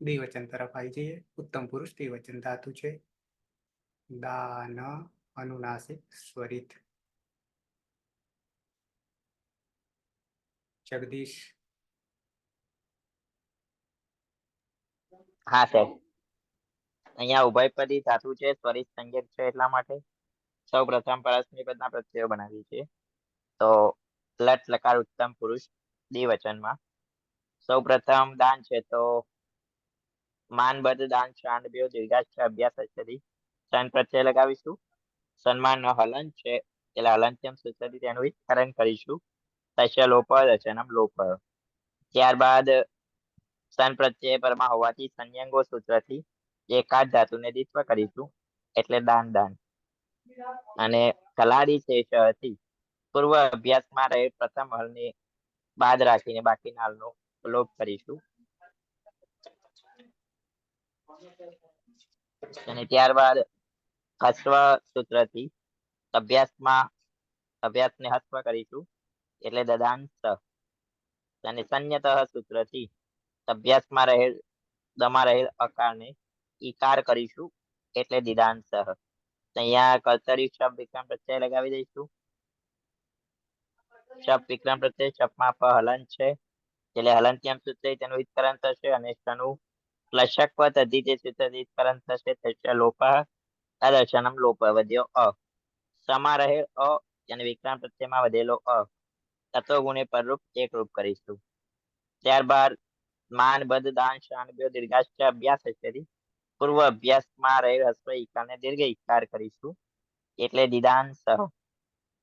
દ્વિવચન તરફ આવી જઈએ. ઉત્તમ પુરુષ દ્વિવચન ધાતુ છે. દાન અનુનાસિક સ્વરિત. જગદીશ. હા સાહેબ, અહીંયા ઉભયપદી ધાતુ છે, સ્વરિત સંજ્ઞક છે, એટલા માટે સૌ પ્રથમ પરસ્મય પદના પ્રત્યયો બનાવીએ છીએ. તો લટ લકાર ઉત્તમ પુરુષ દ્વિવચનમાં સૌ પ્રથમ દાન છે તો માન બદ દાન શાન ભ્યો દીર્ઘાક્ષ અભ્યાસ અક્ષરી સન પ્રત્યય લગાવીશું. સન્માન નો હલન છે એટલે હલંત્યમ સૂત્રથી તેનું વિસ્તરણ કરીશું. તસ્ય લોપ રચનમ લોપ. ત્યારબાદ સન પ્રત્યય પરમાં હોવાથી સંયંગો સૂત્રથી એકાદ ધાતુને દ્વિત્વ કરીશું એટલે દાન દાન. અને કલાડી શેષથી પૂર્વ અભ્યાસમાં રહેલ પ્રથમ હલને બાદ રાખીને બાકીના હલનો લોપ કરીશું. અને ત્યારબાદ હસ્વ સૂત્રથી અભ્યાસને હસ્વ કરીશું એટલે દદાંશ. અને સંયતઃ સૂત્રથી અભ્યાસમાં રહેલ અકારને ઈકાર કરીશું એટલે દિદાંશ. અહીંયા કર્તરી શબ્દ વિક્રમ પ્રત્યય લગાવી દઈશું. શપ વિક્રમ પ્રત્યય શપમાં પ હલન છે એટલે હલંત્યમ સૂત્ર તેનું વિતરણ થશે અને શનું લશકવત અધિતે સૂત્ર વિતરણ થશે તસ્ય લોપ અદર્શનમ લોપ વધ્યો અ સમા રહે અ અને વિક્રાંત પ્રત્યયમાં વધેલો અ તત્વ ગુણે પરરૂપ એક રૂપ કરીશું. ત્યારબાદ માન બદ દાન શાન દીર્ઘાશ્ચ અભ્યાસ હશે પૂર્વ અભ્યાસમાં રહેલ હસ્વ ઈકારને દીર્ઘ ઈકાર કરીશું એટલે દિદાંશ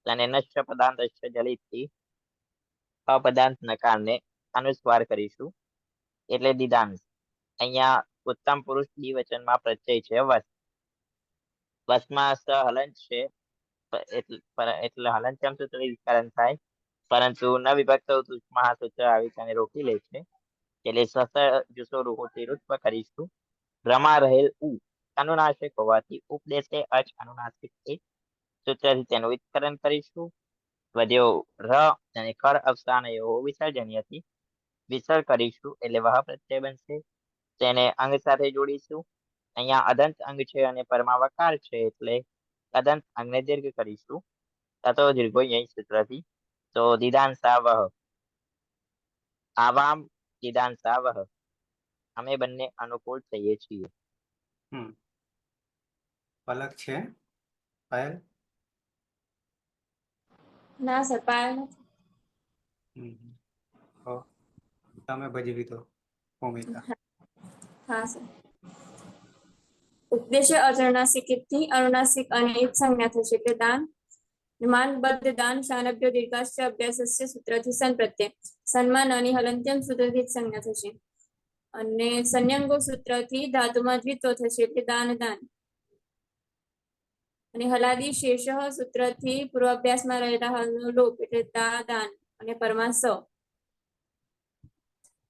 અને નશ્ય પદાંત જલિતથી અપદાંત નકારને અનુસ્વાર કરીશું એટલે દિદાંશ. અહીંયા ઉત્તમ પુરુષ દ્વિવચનમાં પ્રત્યય છે વસ. વસમાં સ હલન છે એટલે હલંત્યમ સૂત્ર વિકરણ થાય પરંતુ ન વિભક્ત સૂત્રમાં આ સૂત્ર આવી તેને રોકી લે છે એટલે સસ જુસો રૂહોથી રૂત્વ કરીશું. રમા રહેલ ઉ અનુનાસિક હોવાથી ઉપદેશે અચ અનુનાસિક એક સૂત્રથી તેનું વિતરણ કરીશું. વધ્યો ર અને કર અવસાન વિસર્જનીયથી વિસર્ગ કરીશું એટલે વહ પ્રત્યય બનશે. તેને અંગ સાથે જોડીશું. અહીંયા અદંત અંગ છે અને પરમાવકાર છે એટલે અદંત અંગને દીર્ઘ કરીશું. તો દીર્ઘો અહીં સૂત્રથી તો દિદાંસાવહ આવામ દિદાંસાવહ અમે બંને અનુકૂળ થઈએ છીએ. પલક છે પાયલ? ના સર પાયલ નથી. તો તમે ભજવી દો ભૂમિકા. હા સર. ઉપદેશ્ય અજરનાસિકથી અનુનાસિક અને એક સંજ્ઞા થશે એટલે દાન. માન બદ્ધ દાન શાનભ્યો દીર્ઘાશ્ચ અભ્યાસસ્ય સૂત્રથી સન પ્રત્યય સન્માન અને હલંત્યમ સૂત્રથી જ સંજ્ઞા થશે અને સંયંગો સૂત્રથી ધાતુમાં દ્વિત્વ થશે એટલે દાન દાન. અને હલાદી શેષ સૂત્રથી પૂર્વાભ્યાસમાં રહેલા હલનો લોપ એટલે દા દાન અને પરમા સ.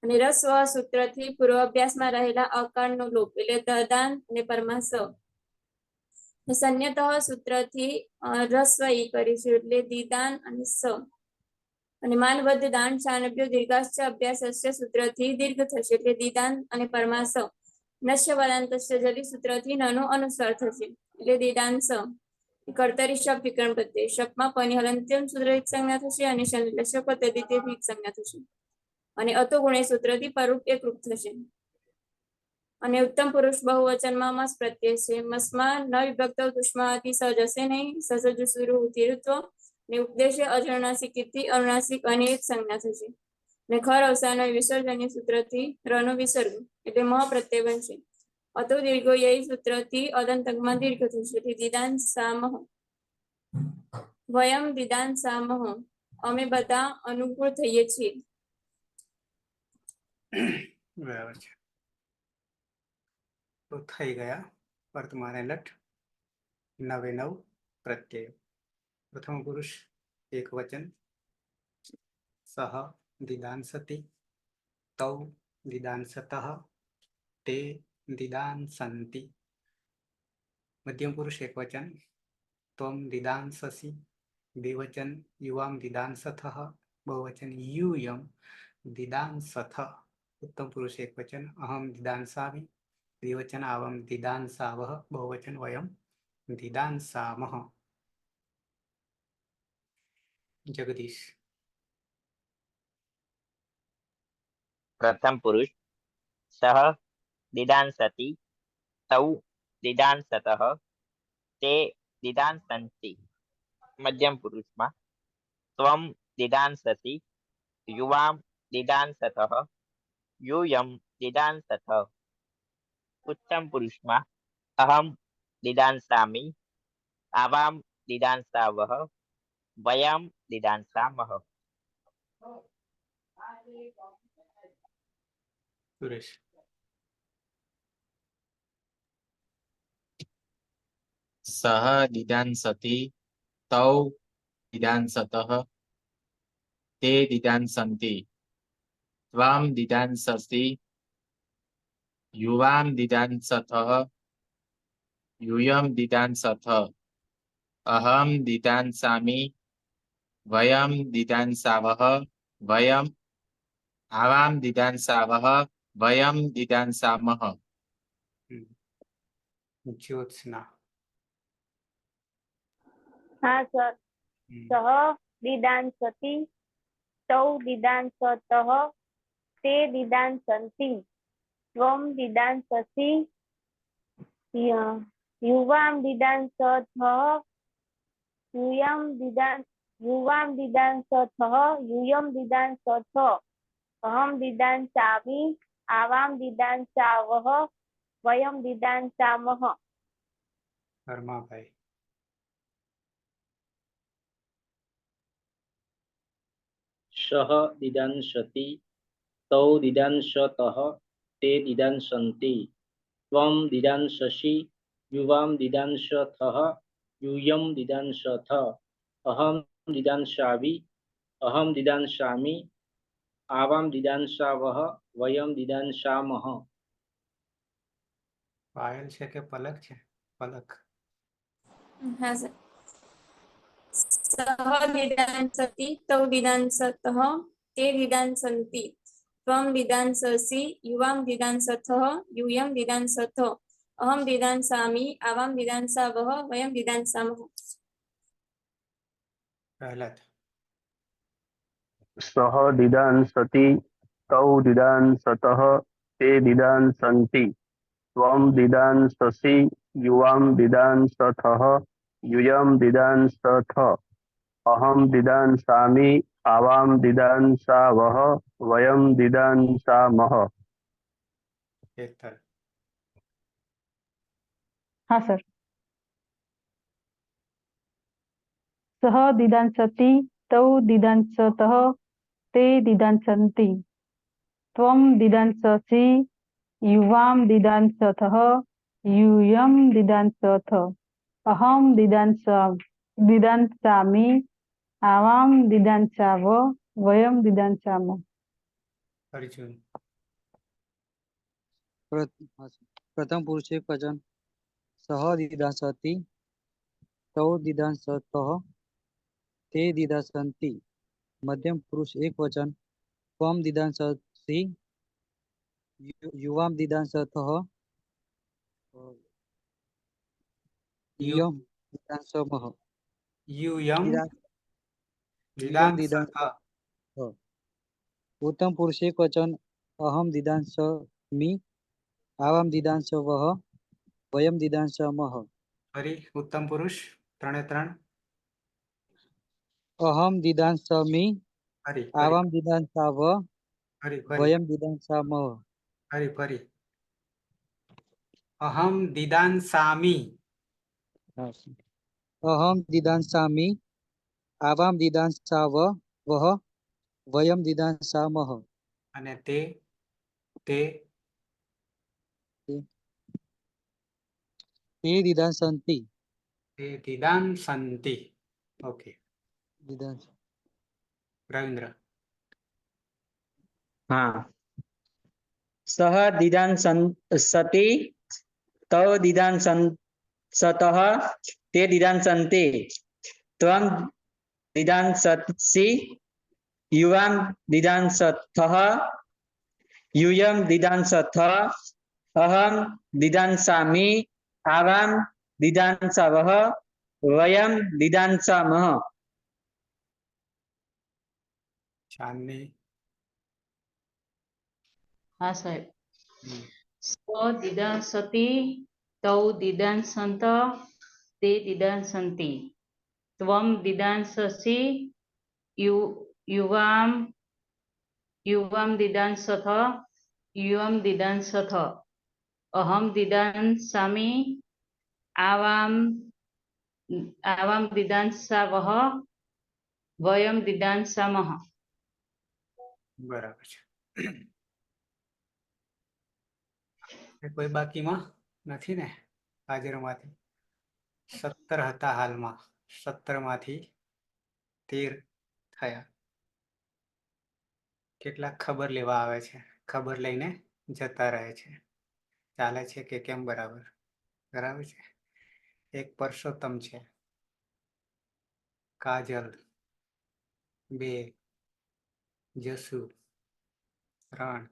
અને રસ્વ સૂત્રથી પૂર્વાભ્યાસમાં રહેલા અકાળનો લોપ એટલે દદાન અને પરમા સ. સંયત સૂત્રથી રસ્વ ઈ કરીશું એટલે દીદાન અને સ. અને માનબદ્ધ દાન શાનભ્યો દીર્ઘાશ્ચ અભ્યાસસ્ય સૂત્રથી દીર્ઘ થશે એટલે દીદાન અને પરમા સ. નશ્ય પદાંતસ્ય જલી સૂત્રથી નનો અનુસ્વાર થશે એટલે દીદાંસ. કર્તરી શપ વિકરણ પ્રત્યય શપમાં પની હલંત્યમ સૂત્ર સંજ્ઞા થશે અને લશ્ય પદ્ધતિથી સંજ્ઞા થશે અને અતો ગુણે સૂત્રથી પરરૂપ એકરૂપ થશે. અને ઉત્તમ પુરુષ બહુવચનમાં મસ પ્રત્યય છે. મસમાં ન વિભક્ત દુષ્માથી સ જશે નહીં. સસજુ સુરુ તીર્થવ ને ઉપદેશ અજરનાસિકથી અનુનાસિક અને એક સંજ્ઞા થશે. ને ખર અવસાન વિસર્જન્ય સૂત્રથી રનો વિસર્ગ એટલે મહ પ્રત્યય બનશે. અતો દીર્ઘો યય સૂત્રથી અદંતકમાં દીર્ઘ થશે દિદાન સામહ. વયમ દિદાન સામહ અમે બધા અનુકૂળ થઈએ છીએ. બરાબર છે. તો થઈ ગયા વર્તમાને લટ 9 પ્રત્યય. પ્રથમ પુરુષ એક વચન સહ દિદાંસતિ તૌ દિદાંસતઃ તે દિદાંસન્તિ. મધ્યમ પુરુષ એક વચન ત્વમ દિદાંસસી દ્વિવચન યુવામ દિદાંસથઃ બહુવચન यूयम दिदांसथ. उत्तम पुरुष एक वचन अहम दिदांसामि द्विवचन आवम दिदांसावः बहुवचन वयम दिदांसामः. जगदीश. પ્રથમ પુરુષ સહ દિદાંસતિ તૌ દિદાંસતઃ તે દિદાંસન્તિ. મધ્યમ પુરુષમાં ત્વમ દિદાંસસી યુવામ દિદાંસતઃ यूयम दिदांसथ. उत्तम पुरुषમાં અહમ દિદાંસામિ આવામ દિદાંસાવહ વયમ દિદાંસામહ. સુરેશ. સહ દિદાંસતિ તૌ દિદાંસતઃ તે દિદાંસન્તિ ત્વામ દિદાંસસि યુવામ દિદાંસથઃ यूयम दिदांसथ अहम दिदांसामि वयम दिदांसावः वयम आवाम दिदांसावः वयम दिदांसामः. ज्योत्सना. હા સર. સહ દિદાંસતિ तौ दिदांसतः ते दिदांसन्ति त्वं दिदांससि युवां दिदांसतः युवां दिदांसतः यूयं दिदांसथ अहं दिदांसामि आवां दिदांसावः वयं दिदांसामः। ધર્માભાઈ. सः दिदांसति तौ दिदांसतः ते दिदांसन्ति त्वं दिदांससि युवां दिदांसथः यूयं दिदांसथ अहं दिदांसामि आवां दिदांसावः वयं दिदांसामः। પાયલ છે કે પલક છે? પલક. हाँ सर। सः दिदांसति तौ दिदांसतः ते दिदांसन्ति त्वं दिदांससि युवां दिदांसथः यूयं दिदांसथ अहं दिदांसामि आवां दिदांसावः वयं दिदांसामः। પ્રહલાદ. सः दिदांसति तौ दिदांसतः ते दिदांसन्ति त्वं दिदांससि युवां दिदांसथः यूयं दिदांसथ अहं दिदांसामि आवां दिदांसावः वयं दिदांसामः। હેતલ. हाँ सर। सः दिदांसति तौ दिदांसतः ते दिदांसन्ति त्वं दिदांससि युवां दिदांसथः यूयं दिदांसथ अहं दिदांसामि आवां दिदांसाव वयं दिदांसामः। અર્જુન. प्रथम पुरुष एक वचन सः दिदांसति तौ दिदांसतः ते दिदांसन्ति। मध्यम पुरुष एक वचन त्वं दिदांससि युवां दिदांसथः यूयं दिदांसामः। યુયમ यूयं દિદાંસથ. उत्तम पुरुष एक वचन अहम दिदांसामि आवां दिदांसावः वयं दिदांसामः। ફરી ઉત્તમ પુરુષ 3 अहम दिदांसामि ફરી आवां दिदांसावः ફરી ફરી वयं दिदांसामः। ફરી અહમ દિદાંસામિ अहम दिदांसामि आवां दिदांसावः वयं दिदांसामः। અને તે તે ते दिदांसन्ति તે દિદાંસન્તિ. ઓકે. રવિન્દ્ર. हाँ। सः दिदांसति तौ दिदांसतः ते दिदांसन्ति त्वं दिदांससि युवां दिदांसथः यूयं दिदांसथ अहं दिदांसामि आवां दिदांसावः वयं दिदांसामः। ચાંદની. हाँ साहेब। स दिदांसति तौ दिदांसन्त ते दिदांसन्ति त्वं दिदांससि युवां दिदांसथ यूयं दिदांसथ अहं दिदांसामि आवां दिदांसावः वयं दिदांसामः। બરાબર છે. કોઈ બાકીમાં નથી ને? હાજરમાંથી 17 હતા હાલમાં. 17 માંથી 13 થયા. કેટલાક ખબર લેવા આવે છે, ખબર લઈને જતા રહે છે. ચાલે છે કે કેમ? બરાબર બરાબર છે. એક પરસોત્તમ છે, કાજલ 2, જસુ 3.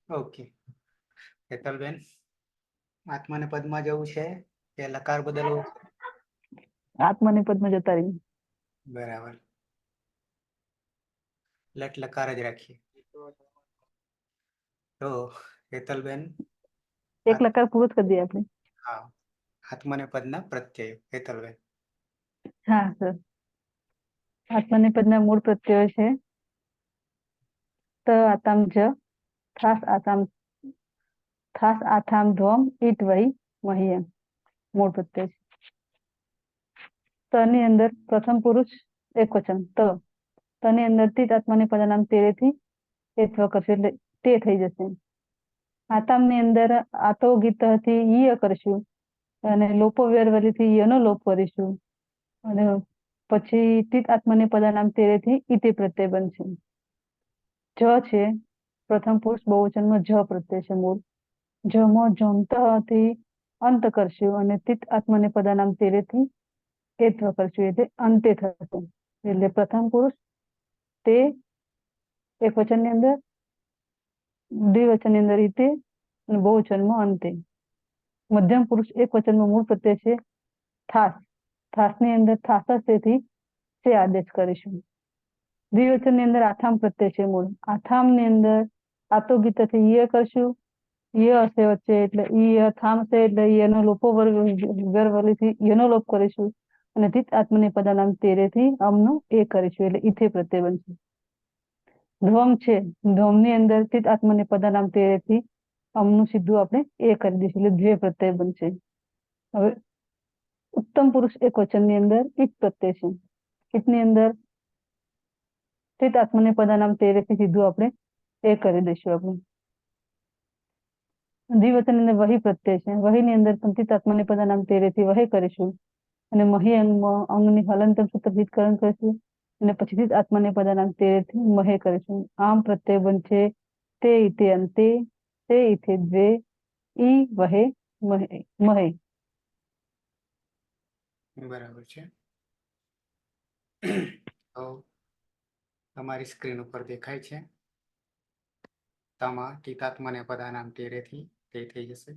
ઓકે. હેતલબેન, આત્માને પદમાં જવું છે કે લકાર બદલવું છે? આત્મને પદમાં જતા રહી. બરાબર. લટ લકાર જ રાખીએ. તો હેતલબેન, એક લકાર પૂરો જ કરી દઈએ આપણે. હા, આત્મનેપદના પ્રત્યય. હેતલબેન. હા સર, આત્મનેપદના મૂળ પ્રત્યયો છે ત આતામ જ, થાસ આથામ ધ્વમ ઈટ વહી મહિયમ મૂળ પ્રત્યય છે. તની અંદર પ્રથમ પુરુષ એક વચન તની અંદર થી આત્માની પદનામ તેરેથી એત્વ કરશે એટલે તે થઈ જશે. આતામ ની અંદર આતો ગીત થી ઈય કરશું અને લોપો વ્યરવલીથી યનો લોપ કરીશું અને પછી તીત આત્માની પદનામ તેરેથી ઈતે પ્રત્યય બનશે. જ છે પ્રથમ પુરુષ બહુવચનમાં જ પ્રત્યય છે મૂળ. જમો જમતથી અંત કરશું અને તીત આત્માની પદનામ તેરેથી એત્વ કરશું એટલે અંતે થશે. એટલે પ્રથમ પુરુષ તે એક વચનની અંદર, દ્વિવચનની અંદર ઈતે અને બહુવચનમાં અંતે. મધ્યમ પુરુષ એક વચનમાં મૂળ પ્રત્યય છે થાસ. થાસની અંદર થાસ તેથી તે આદેશ કરીશું. દ્વિવચનની અંદર આથામ પ્રત્યય છે મૂળ. આથામની અંદર આતો ગીતથી ઈય કરશું, ઈય હશે વચ્ચે એટલે ઈય થામ છે એટલે ઈયનો લોપો વર્વલીથી ઈયનો લોપ કરીશું અને તીત આત્મની પદાનામ તેરેથી અમનો એ કરીશું એટલે ઈથે પ્રત્યય બનશે. ધ્વમ છે, ધ્વમની અંદર તીત આત્મની પદાનામ તેરેથી અમનું સીધું આપણે એ કરી દઈશું એટલે દ્વે પ્રત્યય બનશે. હવે ઉત્તમ પુરુષ એક વચનની અંદર ઈટ પ્રત્યય છે. ઈટની અંદર તીત આત્મની પદાનામ તેરેથી સીધું આપણે એ કરી દઈશું. આપણે દ્વિવચનની અંદર વહી પ્રત્યય છે. વહીની અંદર પણ તીત આત્મની પદાનામ તેરેથી વહી કરીશું અને મહી અંગમાં અંગની હલંતમ સૂત્રકરણ કરીશું અને પછીથી જ આત્માને પદાનામ તેરેથી મહે કરીશું. આમ પ્રત્યય બનશે તે ઈતે અંતે, તે ઈથે દ્વે, ઈ વહે મહે. બરાબર છે. તો તમારી સ્ક્રીન ઉપર દેખાય છે તમા ટીતાત્માને પદાનામ તેરેથી તે થઈ જશે.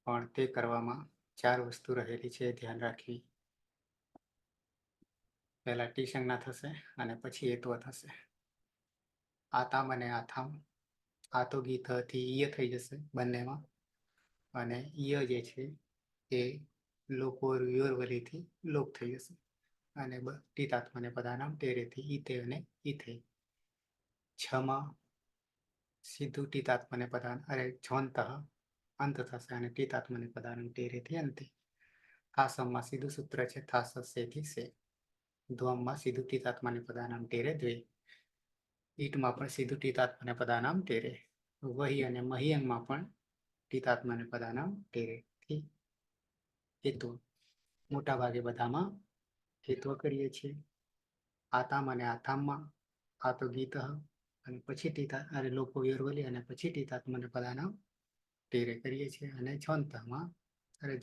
પણ તે કરવામાં 4 વસ્તુ રહેલી છે, ધ્યાન રાખવી. પહેલા ટી સંજ્ઞા થશે અને પછી એત્વ થશે. આતામ અને આથામ આતો ગીતથી ઈય થઈ જશે બંનેમાં અને ઈય જે છે એ લોપો વ્યોરવલીથી લોપ થઈ જશે અને ટીતાત્માને પદાનામ તેરેથી ઈતે અને ઈથે. છમાં સીધું ટીતાત્માને પદાન છોંત અંત થશે અને ટીતાત્માને પદાનામ તેરેથી અંતે. થાસમમાં સીધું સૂત્ર છે થાસ સેથી સે. ધ્વમમાં સીધું ટીતાત્માને પદાનામ તેરે દ્વે. ઈટમાં પણ સીધું ટીતાત્માને પદાનામ તેરે. વહી અને મહિયંગમાં પણ ટીતાત્માને પદાનામ તેરેથી હેતુ. મોટા ભાગે બધામાં હેત્વ કરીએ છીએ. આતામ અને આથામમાં આતો ગીત અને પછી ટીતા અને લોકો વ્યોરવલી અને પછી ટીતાત્માને પદાનામ તેરે કરીએ છીએ અને છોંતમાં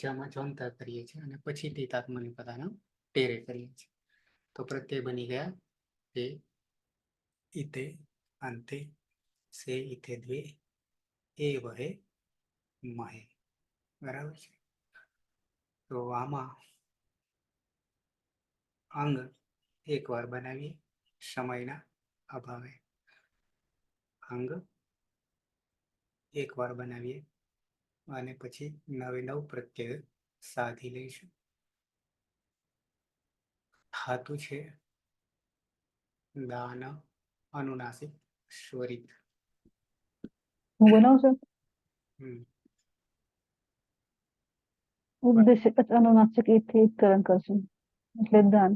જમાં છોંત કરીએ છીએ અને પછી ટીતાત્માને પદાનામ તેરે કરીએ છીએ. તો પ્રત્યય બની ગયા તે ઈતે અંતે, સે ઈથે દ્વે, એ વહે મહે. બરાબર છે. તો આમાં અંગ એકવાર બનાવીએ સમયના અભાવે. અંગ એકવાર બનાવીએ અને પછી નવ પ્રત્યય સાધી લઈશું. ધાતુ છે દાન અનુનાસિક સ્વરિત. હું બનાવું છું ઉપદેશક અનુનાસિક એથી કરણ કરશું એટલે દાન.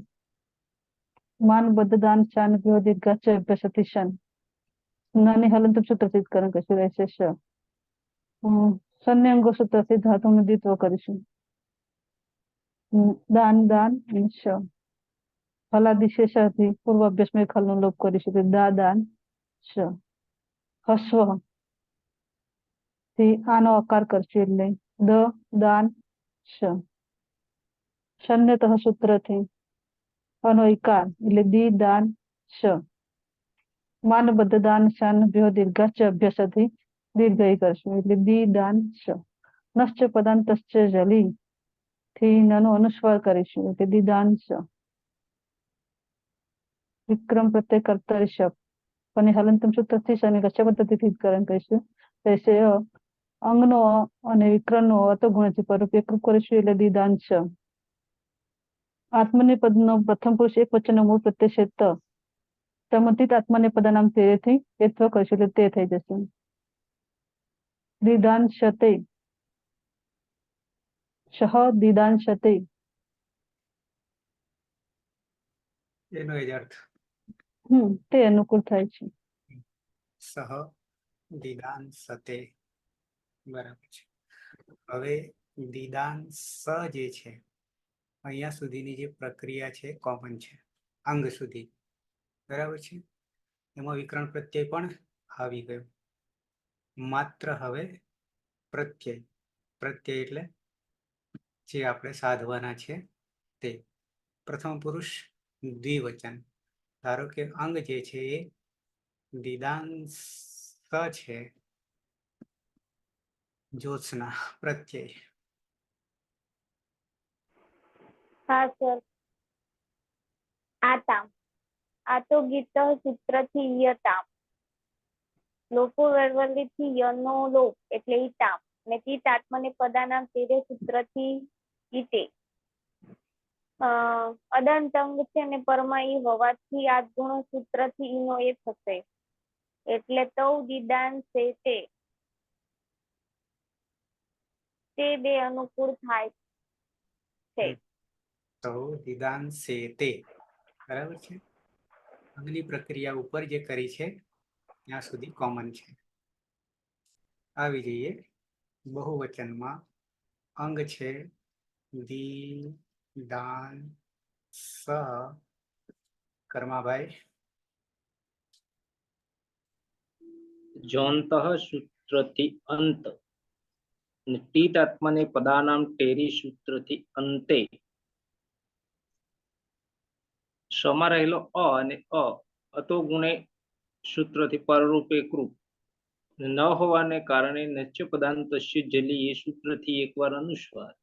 માન બદ્ધ દાન શાન વ્યોદિત ગચ્છ અભ્યસતિ શન. નાની હલંત સૂત્રથી કરણ કરશું રહેશે શ. સંન્યંગો સૂત્રથી ધાતુનું દ્વિત્વ કરીશું. દાન દાન અને શ. ફલાદિશેષથી પૂર્વ અભ્યાસમાં ખલનો લોપ કરીશું દા દાન શ. હસ્વ થી આનો આકાર કરશું એટલે દ દાન શ. શન્યતઃ સૂત્રથી આનો ઇકાર એટલે દી દાન શ. માનબદ્ધ દાન શાન ભ્યો દીર્ઘાચ અભ્યાસથી દીર્ઘઈ કરશું એટલે દી દાન શ. નશ્ચ પદાંતશ્ચ જલી થી નાનો અનુસ્વાર કરીશું એટલે દી દાન શ. વિક્રમ પ્રત્યય કર્તરી શબ્દ પણ હલંતમ સૂત્રથી શનિ લક્ષ્ય પદ્ધતિથી કરણ કરીશું. તૈસે અંગનો અને વિક્રમનો અતો ગુણથી પરરૂપ એકરૂપ કરીશું એટલે દીદાંશ. આત્મનેપદનો પ્રથમ પુરુષ એક વચનનો મૂળ પ્રત્યય છે ત. સંબંધિત આત્મનેપદનામ તેથી એત્વ કરીશું એટલે તે થઈ જશે. દીદાંશતે શહ દીદાંશતે એનો એ જ અર્થ તે અનુકૂળ થાય છે. સહ દીદાંસતે. બરાબર છે. હવે દીદાંસ જે છે અહીંયા સુધીની જે પ્રક્રિયા છે કોમન છે અંગ સુધી. બરાબર છે. એમાં વિકરણ પ્રત્યય પણ આવી ગયો. માત્ર હવે પ્રત્યય એટલે જે આપણે સાધવાના છે તે. પ્રથમ પુરુષ દ્વિવચન. ધારો કે અંગ જે છે એ દીદાંસ છે, જ્યોત્સના પ્રત્યય. હા સર. આતામ આતો ગીત સૂત્રથી યતામ. લોપો વેરવલીથી યનો લોપ એટલે ઈતામ. ને તીત આત્મને પદાનામ તેરે સૂત્રથી ઈતે. અદંત અંગ છે ને પરમાં ઈ હોવાથી આ ગુણ સૂત્રથી ઈનો એ થશે એટલે તૌ દીદાંશે તે બે અનુકૂળ થાય છે. તો દીદાંશે તે. બરાબર છે. અંગની પ્રક્રિયા ઉપર જે કરી છે ત્યાં સુધી કોમન છે. આવી જઈએ બહુવચનમાં. અંગ છે દીદાંસ. કર્માભાઈ. જોનતઃ સૂત્રથી અંત અને ટીત આત્મને પદાનામ ટેરી સૂત્રથી અંતે. શમાં રહેલો અ અને અતો ગુણે સૂત્રથી પરરૂપ એકરૂપ ન હોવાને કારણે નચ્ય પદાંતસ્ય જલી એ સૂત્રથી એકવાર અનુસ્વાર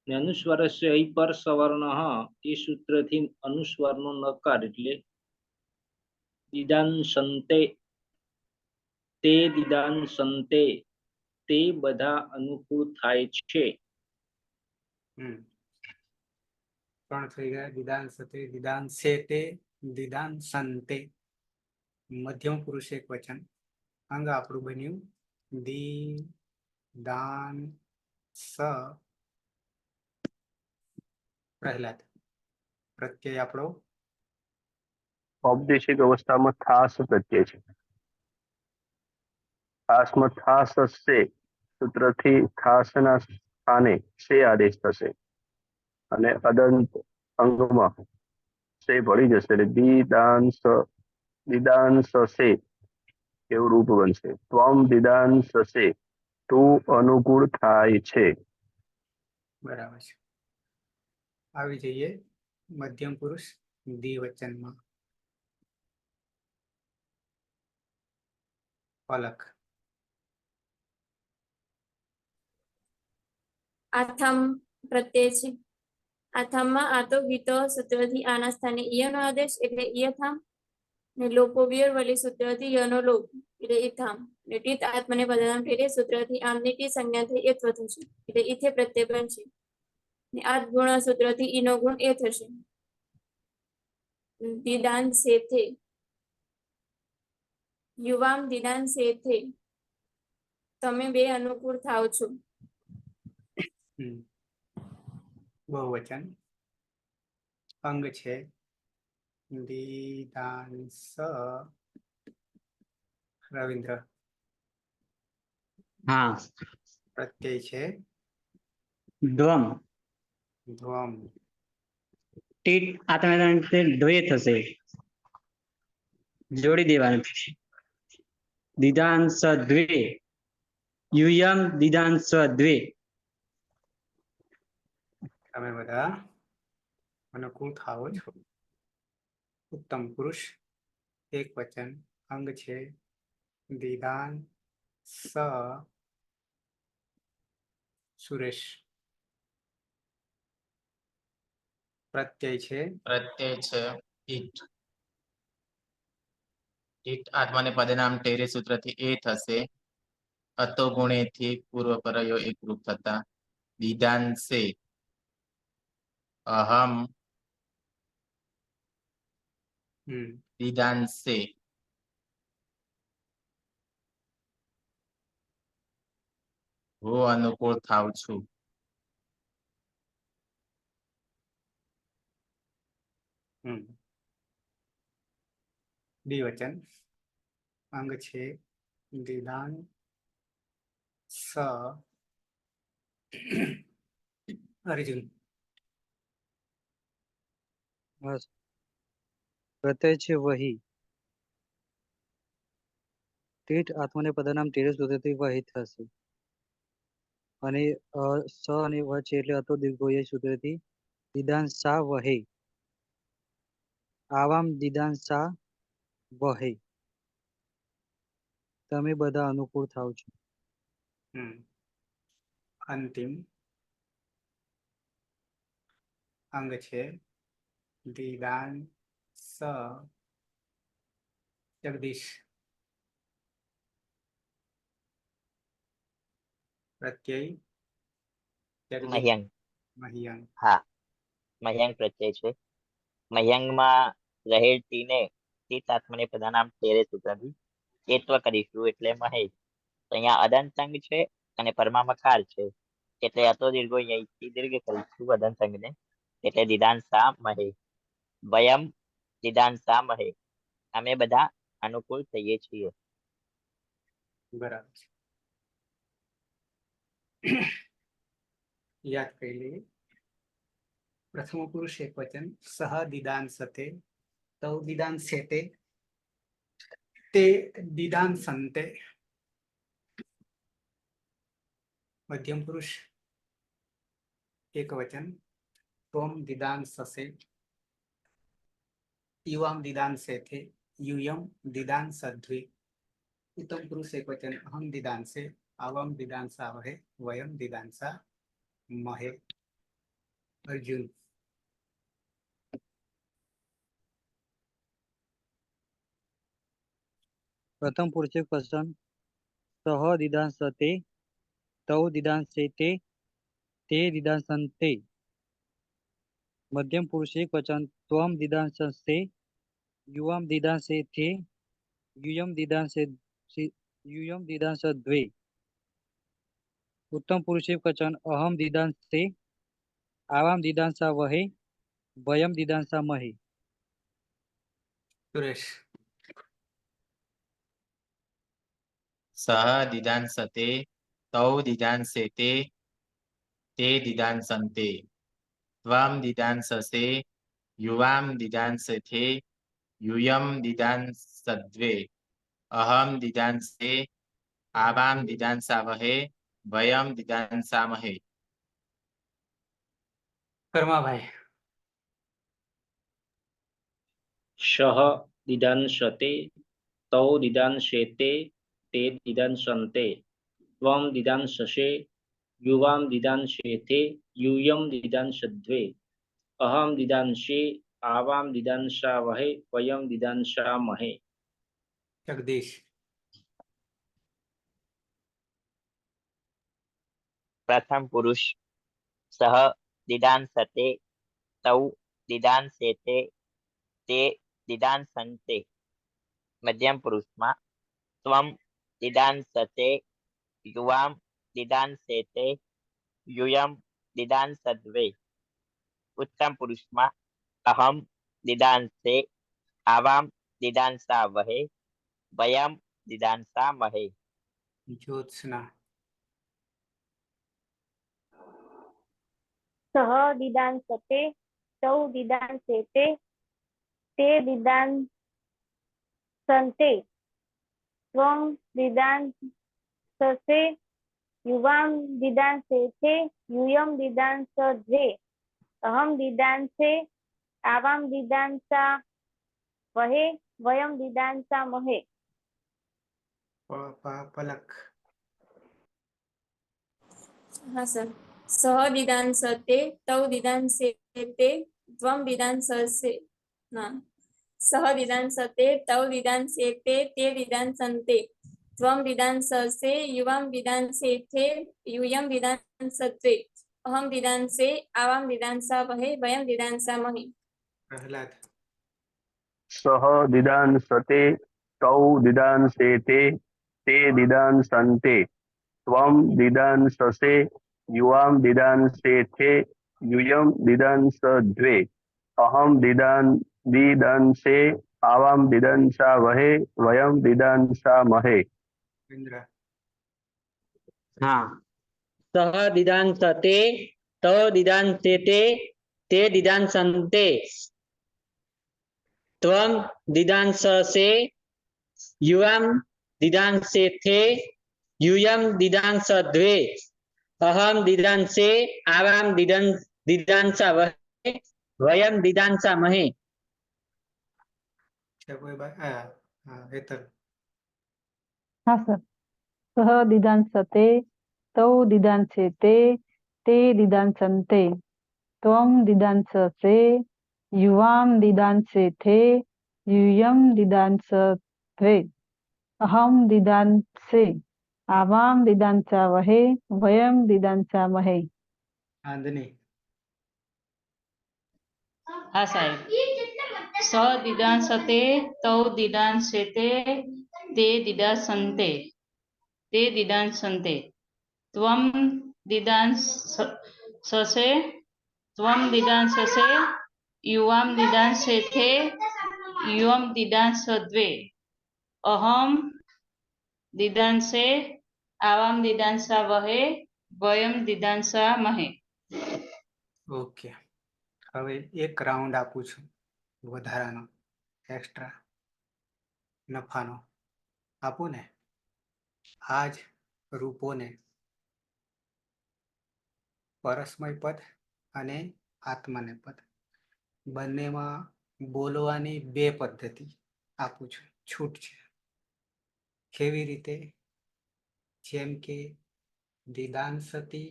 ને અનુસ્વારસ્ય અહીં પર સવર્ણ એ સૂત્રથી અનુસ્વારનો નકાર એટલે દીદાંશંતે. તે દીદાંશંતે તે બધા અનુકૂળ થાય છે. ત્રણ થઈ ગયા. દીદાંસતે, દીદાંસે તે, દીદાંસંતે. મધ્યમ પુરુષ એક વચન. અંગ આપણું બન્યું દીદાંસ. પ્રહલાદ. પ્રત્યય આપણો ઔપદેશિક અવસ્થામાં ખાસ પ્રત્યય છે. ખાસમાં ખાસ સે સૂત્રથી ખાસના સ્થાને સે આદેશ થશે અને અદંત અંગમાં સે ભળી જશે એટલે દીદાંસ સે એવું રૂપ બનશે. ત્વમ દીદાંસ સે તું અનુકૂળ થાય છે. બરાબર છે. આવી જઈએ મધ્યમ પુરુષ દ્વિવચનમાં. પલક. આથમ પ્રત્યય છે. આથમમાં આતો ગીતો સૂત્રથી આના સ્થાને ઈયનો આદેશ એટલે ઈયથામ. ને લોપો વિયરવલી સૂત્રથી યનો લોપ એટલે ઈથામ. ને ટીત આત્મને પદાનામ ટેરે સૂત્રથી આમની ટી સંજ્ઞાથી એત્વ થશે એટલે ઈથે પ્રત્યય બનશે. ને આદ ગુણ સૂત્રથી ઈનો ગુણ એ થશે. દીદાંશેથે યુવામ દીદાંશેથે તમે બે અનુકૂળ થાવ છો. બહુવચન. અંગ છે દીદાંસ. રવિન્દ્ર. હા. પ્રત્યય છે દ્વમ. ધ્વમ. ટીટ આત્મનિર્ધાન દ્વે થશે. જોડી દેવાનું. દીદાંશ દ્વે યુયમ દીદાંશ દ્વે. તમે બધા અનુકૂળ થાવો છો. ઉત્તમ પુરુષ એક વચન. અંગ છે દીદાંસ. સુરેશ. પ્રત્યય છે પ્રત્યય છે ઈટ. ઈટ આત્માને પદનામ ટેરે સૂત્રથી એ થશે. અતો ગુણેથી પૂર્વ પરયો એકરૂપ થતા દીદાંશે અહમ દીદાંશે હું અનુકૂળ થાવ છું. દ્વિવચન અંગ છે દીદાન સ. અર્જુન. બસ. પ્રત્યય છે વહી. તીઠ આત્માને પદનામ ટેરે સૂત્રથી વહી થશે. અને સ અને વ છે એટલે અતો દીર્ઘોય સૂત્રથી દીદાન સા વહે. આવામ દીદાન સા વહે. તમે બધા અનુકૂળ થાવ છો. અંતિમ અંગ છે દીદાન સ. જગદીશ. પ્રત્યય જગદીશ. મહ્યંગ. મહ્યંગ. હા, મહ્યંગ પ્રત્યય છે. મહ્યંગમાં રહેલ ટીને તીત આત્માને પદનામ ટેરે સૂત્રથી એત્વ કરીશું એટલે મહેશ. તો અહીંયા અદંતંગ છે અને પરમામકાર છે એટલે અતો દીર્ઘો યયથી દીર્ઘ કરીશું અદંતંગને એટલે દીદાન સા મહે. વયમ દીદાન સા મહે. અમે બધા અનુકૂળ થઈએ છીએ. બરાબર છે. યાદ કરી લઈએ. પ્રથમ પુરુષ એક વચન સહ દીદાન સતે તૌ દીદાન સેતે તે દીદાન સંતે. મધ્યમ પુરુષ એક વચન ત્વમ દીદાન સસે યુવામ દીદાન સેથે યુયમ દીદાન સદ્વે. ઉત્તમ પુરુષ એક વચન અહમ દીદાન સે આવમ દીદાન સાવહે વયમ દીદાન સા મહે. અર્જુન. પ્રથમ પુરુષ એક વચન સહ દીદાન સતે તૌ દીદાન સેતે તે દીદાન સંતે. મધ્યમ પુરુષ એક વચન ત્વમ દીદાન સંસ્તે યુવામ દીદાન સેથે યુયમ દીદાન સદ્વે. ઉત્તમ પુરુષ એક વચન અહમ દીદાન સે આવામ દીદાન સા વહે વયમ દીદાન સા મહે. સુરેશ. સહ દીદાન સતે તૌ દીદાન સેતે તે દીદાન સંતે ત્વમ દીદાન સસે યુવામ દીદાન સેથે યુયમ દીદાન સદ્વે અહમ દીદાન સે આવામ દીદાન સાવહે વયમ દીદાન સામહે. કર્માભાઈ. શહ દીદાન શતે તૌ દીદાન શેતે તે દીદાન સંતે ત્વમ દીદાન શશે યુવામ દીદાન શેથે યુયમ દીદાન સદ્વે અહમ દીદાન શે આવામ દીદાન શા વહે વયમ દીદાન શા મહે. જગદીશ. પ્રથમ પુરુષ સહ દીદાન સતે તૌ દીદાન સેતે તે દીદાન સંતે. મધ્યમ પુરુષમાં ત્વમ દીદાન સતે યુવામ દીદાન સેતે યુયમ દીદાન સદ્વે. ઉત્તમ પુરુષમાં અહમ દીદાન સે આવામ દીદાન સા વહે વયમ દીદાન સા મહે. જ્યોત્સના. સહ દીદાન સતે તૌ દીદાન સેતે તે દીદાન સંતે ત્વમ દીદાન સસે યુવામ દીદાન સેથે યુયમ દીદાન સદ્વે અહમ દીદાન સે આવામ દીદાન સા વહે વયમ દીદાન સા મહે. પલક. હા સર. સહ દીદાન સતે તૌ દીદાન સેતે ત્વમ દીદાન સસે ના सह दिदांसते तौ दिदांसेते ते दिदांसन्ते त्वं दिदांससे युवां दिदांसेथे यूयं दिदांसत्वे अहं दिदांसे आवां दिदांसावहे वयं दिदांसामहे। प्रहलाद सह दिदांसते तौ दिदांसेते ते दिदांसन्ते त्वं दिदांससे युवां दिदांसेथे यूयं दिदांसद्वे अहं दिदांसे आवां दिदांसावहे वयं दिदांसामहे। इंद्र हाँ सह दिदांसते तौ दिदांसेते ते दिदांसन्ते त्वं दिदांससे युवां दिदांसेथे यूयं दिदांसद्वे अहं दिदांसे आवां दिदांसावहे वयं दिदांसामहे। છે કોઈ હેતલ हाँ सर। सह दिदांसते तौ दिदांसेते ते दिदांसन्ते त्वं दिदांससे युवां दिदांसेथे यूयं दिदांसत्वे अहं दिदांसे आवां दिदांसावहे वयं दिदांसामहे। આંધની હા સાહેબ સ દિદાંસતે તૌ દિદાંસેતે તે દિદાંસન્તે ત્વં દિદાંસસે યુવાં દિદાંસેથે યુયં દિદાંસદ્વે અહં દિદાંસે આવાં દિદાંસાવહે વયં દિદાંસામહે। ઓકે હવે એક રાઉન્ડ આપું છું વધારાનો એક્સ્ટ્રા નફાનો આપું ને આ જ રૂપોને પરસ્મય પદ અને આત્મનેપદ બંનેમાં બોલવાની બે પદ્ધતિ આપું છું છૂટ છે કેવી રીતે જેમ કે દિદાંસતી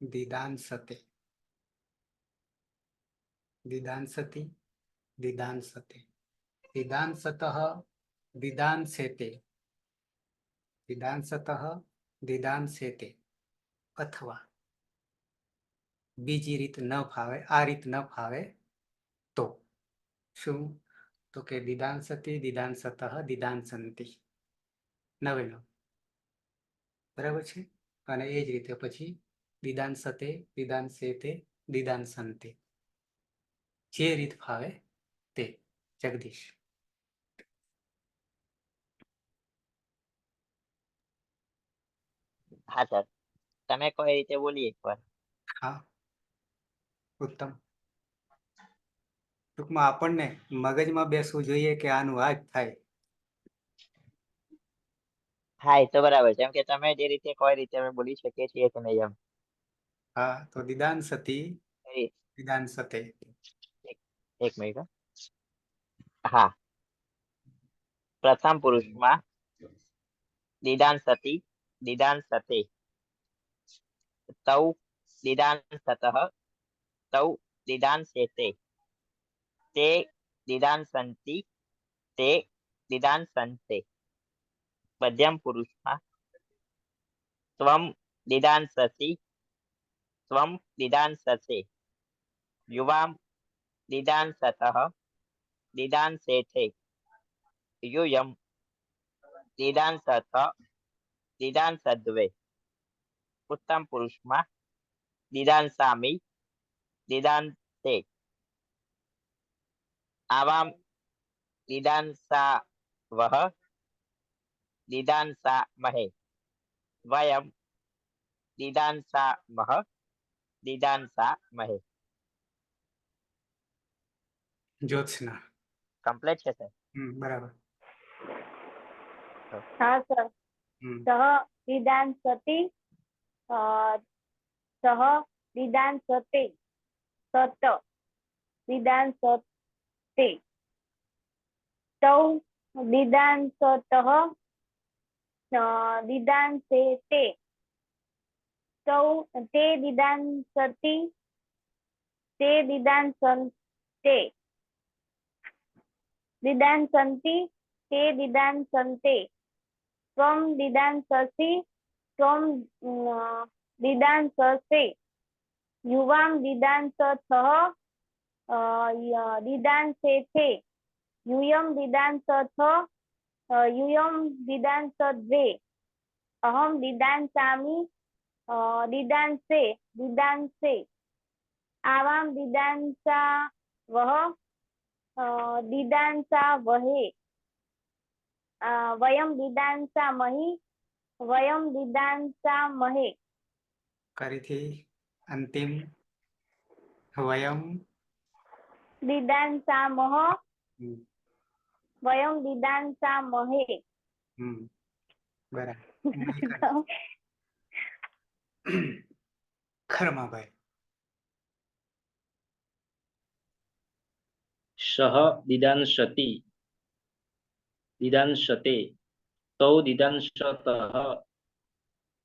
દિદાંસતે दिदांसति दिदांसते दिदांसतः दिदांसेते दिदांसतः दिदांसेते अथवा बीजी रीत न फावे आ रीत न फावे तो शू तो के दिदांसति दिदांसतः दिदांसन्ति नवे नव बराबर छे अने ए ज रीते पछी दिदांसते दिदांसेते दिदांसन्ते जे रीत फावे ते। जगदीश હા સર તમે કોઈ રીતે બોલી એકવાર। हाँ उत्तम टूंकमां आपणने मगजमां बेसवुं जोईए के आनुं आ ज थाय। હા એ તો બરાબર છે એમ કે તમે જે રીતે કોઈ રીતે અમે બોલી શકીએ છીએ કે નહીં એમ। हाँ तो दिदांसति એ- दिदांसते એક મિનિટ હો। હા પ્રથમ પુરુષમાં દિદાંસતિ દિદાંસતે તૌ દિદાંસતઃ તૌ દિદાંસેતે તે દિદાંસન્તિ તે દિદાંસન્તે। મધ્યમ પુરુષમાં ત્વં દિદાંસસि ત્વં દિદાંસસે યુવાં દિદાંસતઃ દિદાંસેથે यूयं दिदांसथ दिदांसद्वे। उत्तम पुरुषમાં दिदांसामि दिदांसे आवां दिदांसावः दिदांसामहे वयं दिदांसामः दिदांसामहे। ज्योत्सना કમ્પ્લીટ છે સર। बराबर हाँ सर। सह दिदांसति सह दिदांसते सत दिदांसते तौ दिदांसतः दिदांसेते तौ ते दिदांसति ते दिदांसन्ते दिदांसन्ति ते दिदांसन्ते त्वं दिदांससि त्वं दिदांससे युवां दिदांसथः दिदांसेथे यूयं दिदांसथ यूयं दिदांसद्वे अहं दिदांसामि दिदांसे दिदांसे आवां दिदांसावः दिदांसावहे वयं दिदांसामहि वयं दिदांसामहे ફરીથી અંતિમ વયમ दिदांसामः હમ, वयं दिदांसामहे બરાબર ખરમાભાઈ सः दिदांसति दिदांसते तौ दिदांसतः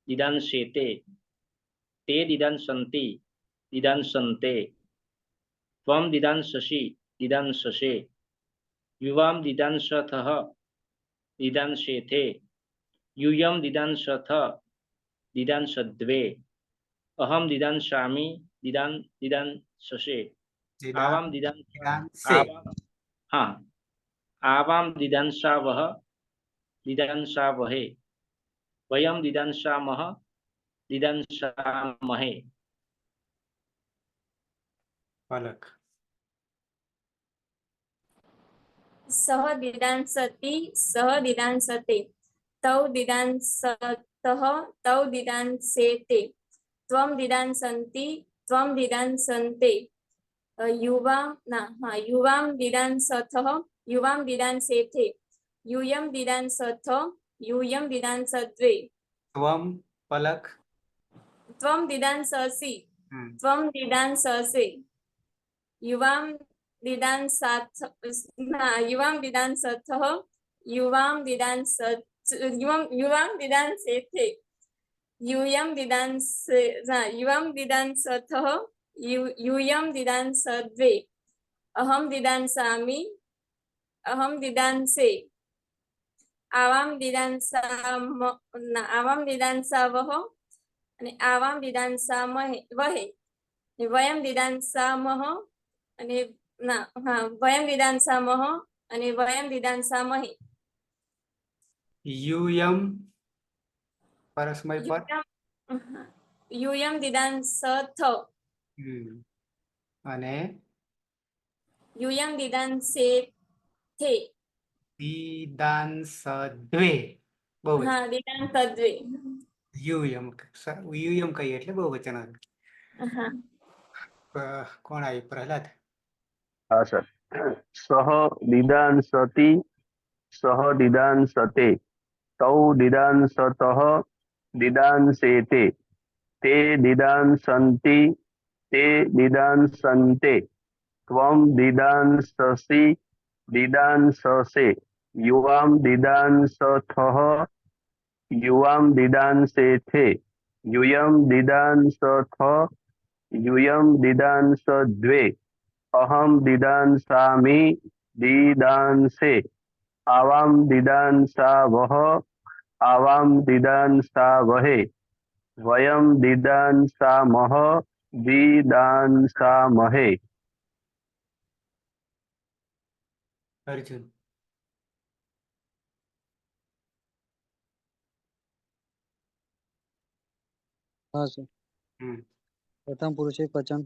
दिदांसेते ते दिदांसन्ति दिदांसन्ते त्वं दिदांससि दिदांससे युवां दिदांसथः दिदांसेथे यूयं दिदांसथ दिदांसद्वे अहं दिदांसामि दिदांससे आवां દિદાંસે आवां दिदांसावः दिदांसावहे वयं दिदांसामः दिदांसामहे પલક सः दिदांसति सः दिदांसते तौ दिदांसतः तौ दिदांसेते त्वं दिदांसन्ति त्वं दिदांसन्ते युवां दिदांसथः युवां दिदांसेथे यूयं दिदांसथ यूयं दिदांसद्वे ત્વમ પલક त्वं दिदांससि त्वं दिदांससे युवां दिदांसथः युवां दिदांसेथे यूयं दिदांसथः यूयं दिदांसद्वे अहं दिदांसामि अहं दिदांसे आवां दिदांसावः અને આવામ દિદાંસામહે વયમ દિદાંસામહ અને વયમ દિદાંસામહ અને વયમ દિદાંસામહે યુયમ પરસ્મય પદ यूयं दिदांसथ અને यूयं दिदांसेथे દિદાંસદ્વે બહુવચન दिदांसद्वे યુયમ યુયમ કહીએ એટલે બહુવચન કોણ આવ્યું પ્રહલાદ હા સર સહ દિદાંસતિ સહ દિદાંસતે તૌ દિદાંસતઃ દિદાંસેતે તે દિદાંસન્તિ તે દિદાંસન્તે ત્વં દિદાંસસि દિદાંસસે યુવાં દિદાંસથઃ युवां दिदांसेथे यूयं दिदांसथ यूयं दिदांसद्वे अहं दिदांसामि दिदांसे आवां दिदांसावः आवां दिदांसावहे वयं दिदांसामः दिदांसामहे અર્જુન हाँ सर हम्म। प्रथम पुरुष एक वचन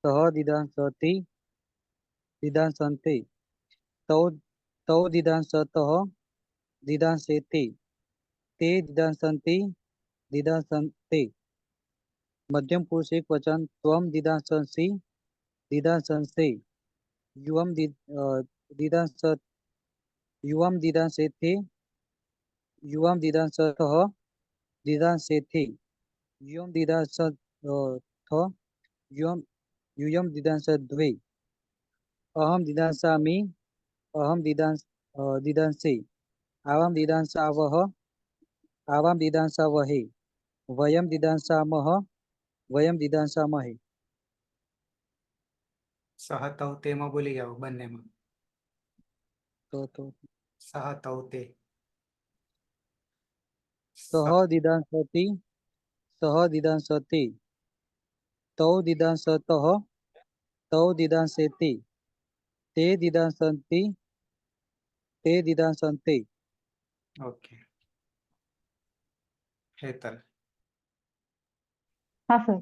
सह दिदांसति दिदांसन्ते तौ तौ दिदांसतः दिदांसेते ते दिदांसन्ति दिदांसन्ते मध्यम पुरुष एक वचन त्वं दिदांससि दिदांसन्से युवं दिदांसेथे युवं दिदांसतः दिदांसेथे यूयं दिदांसथ यूयं दिदांसद्वे अहं दिदांसामि अहं दिदांसे आवां दिदांसावः आवां दिदांसावहे वयं दिदांसामः वयं दिदांसामहे સહ તૌ તેમાં બોલી જાઓ બંનેમાં તો સહ તૌ તે સહ દિદાંસતિ સહ દિદાંસતિ તૌ દિદાંસતઃ તૌ દિદાંસેતિ તે દિદાંસન્તિ તે દિદાંસન્તે. ઓકે. હેતલ. હા સર.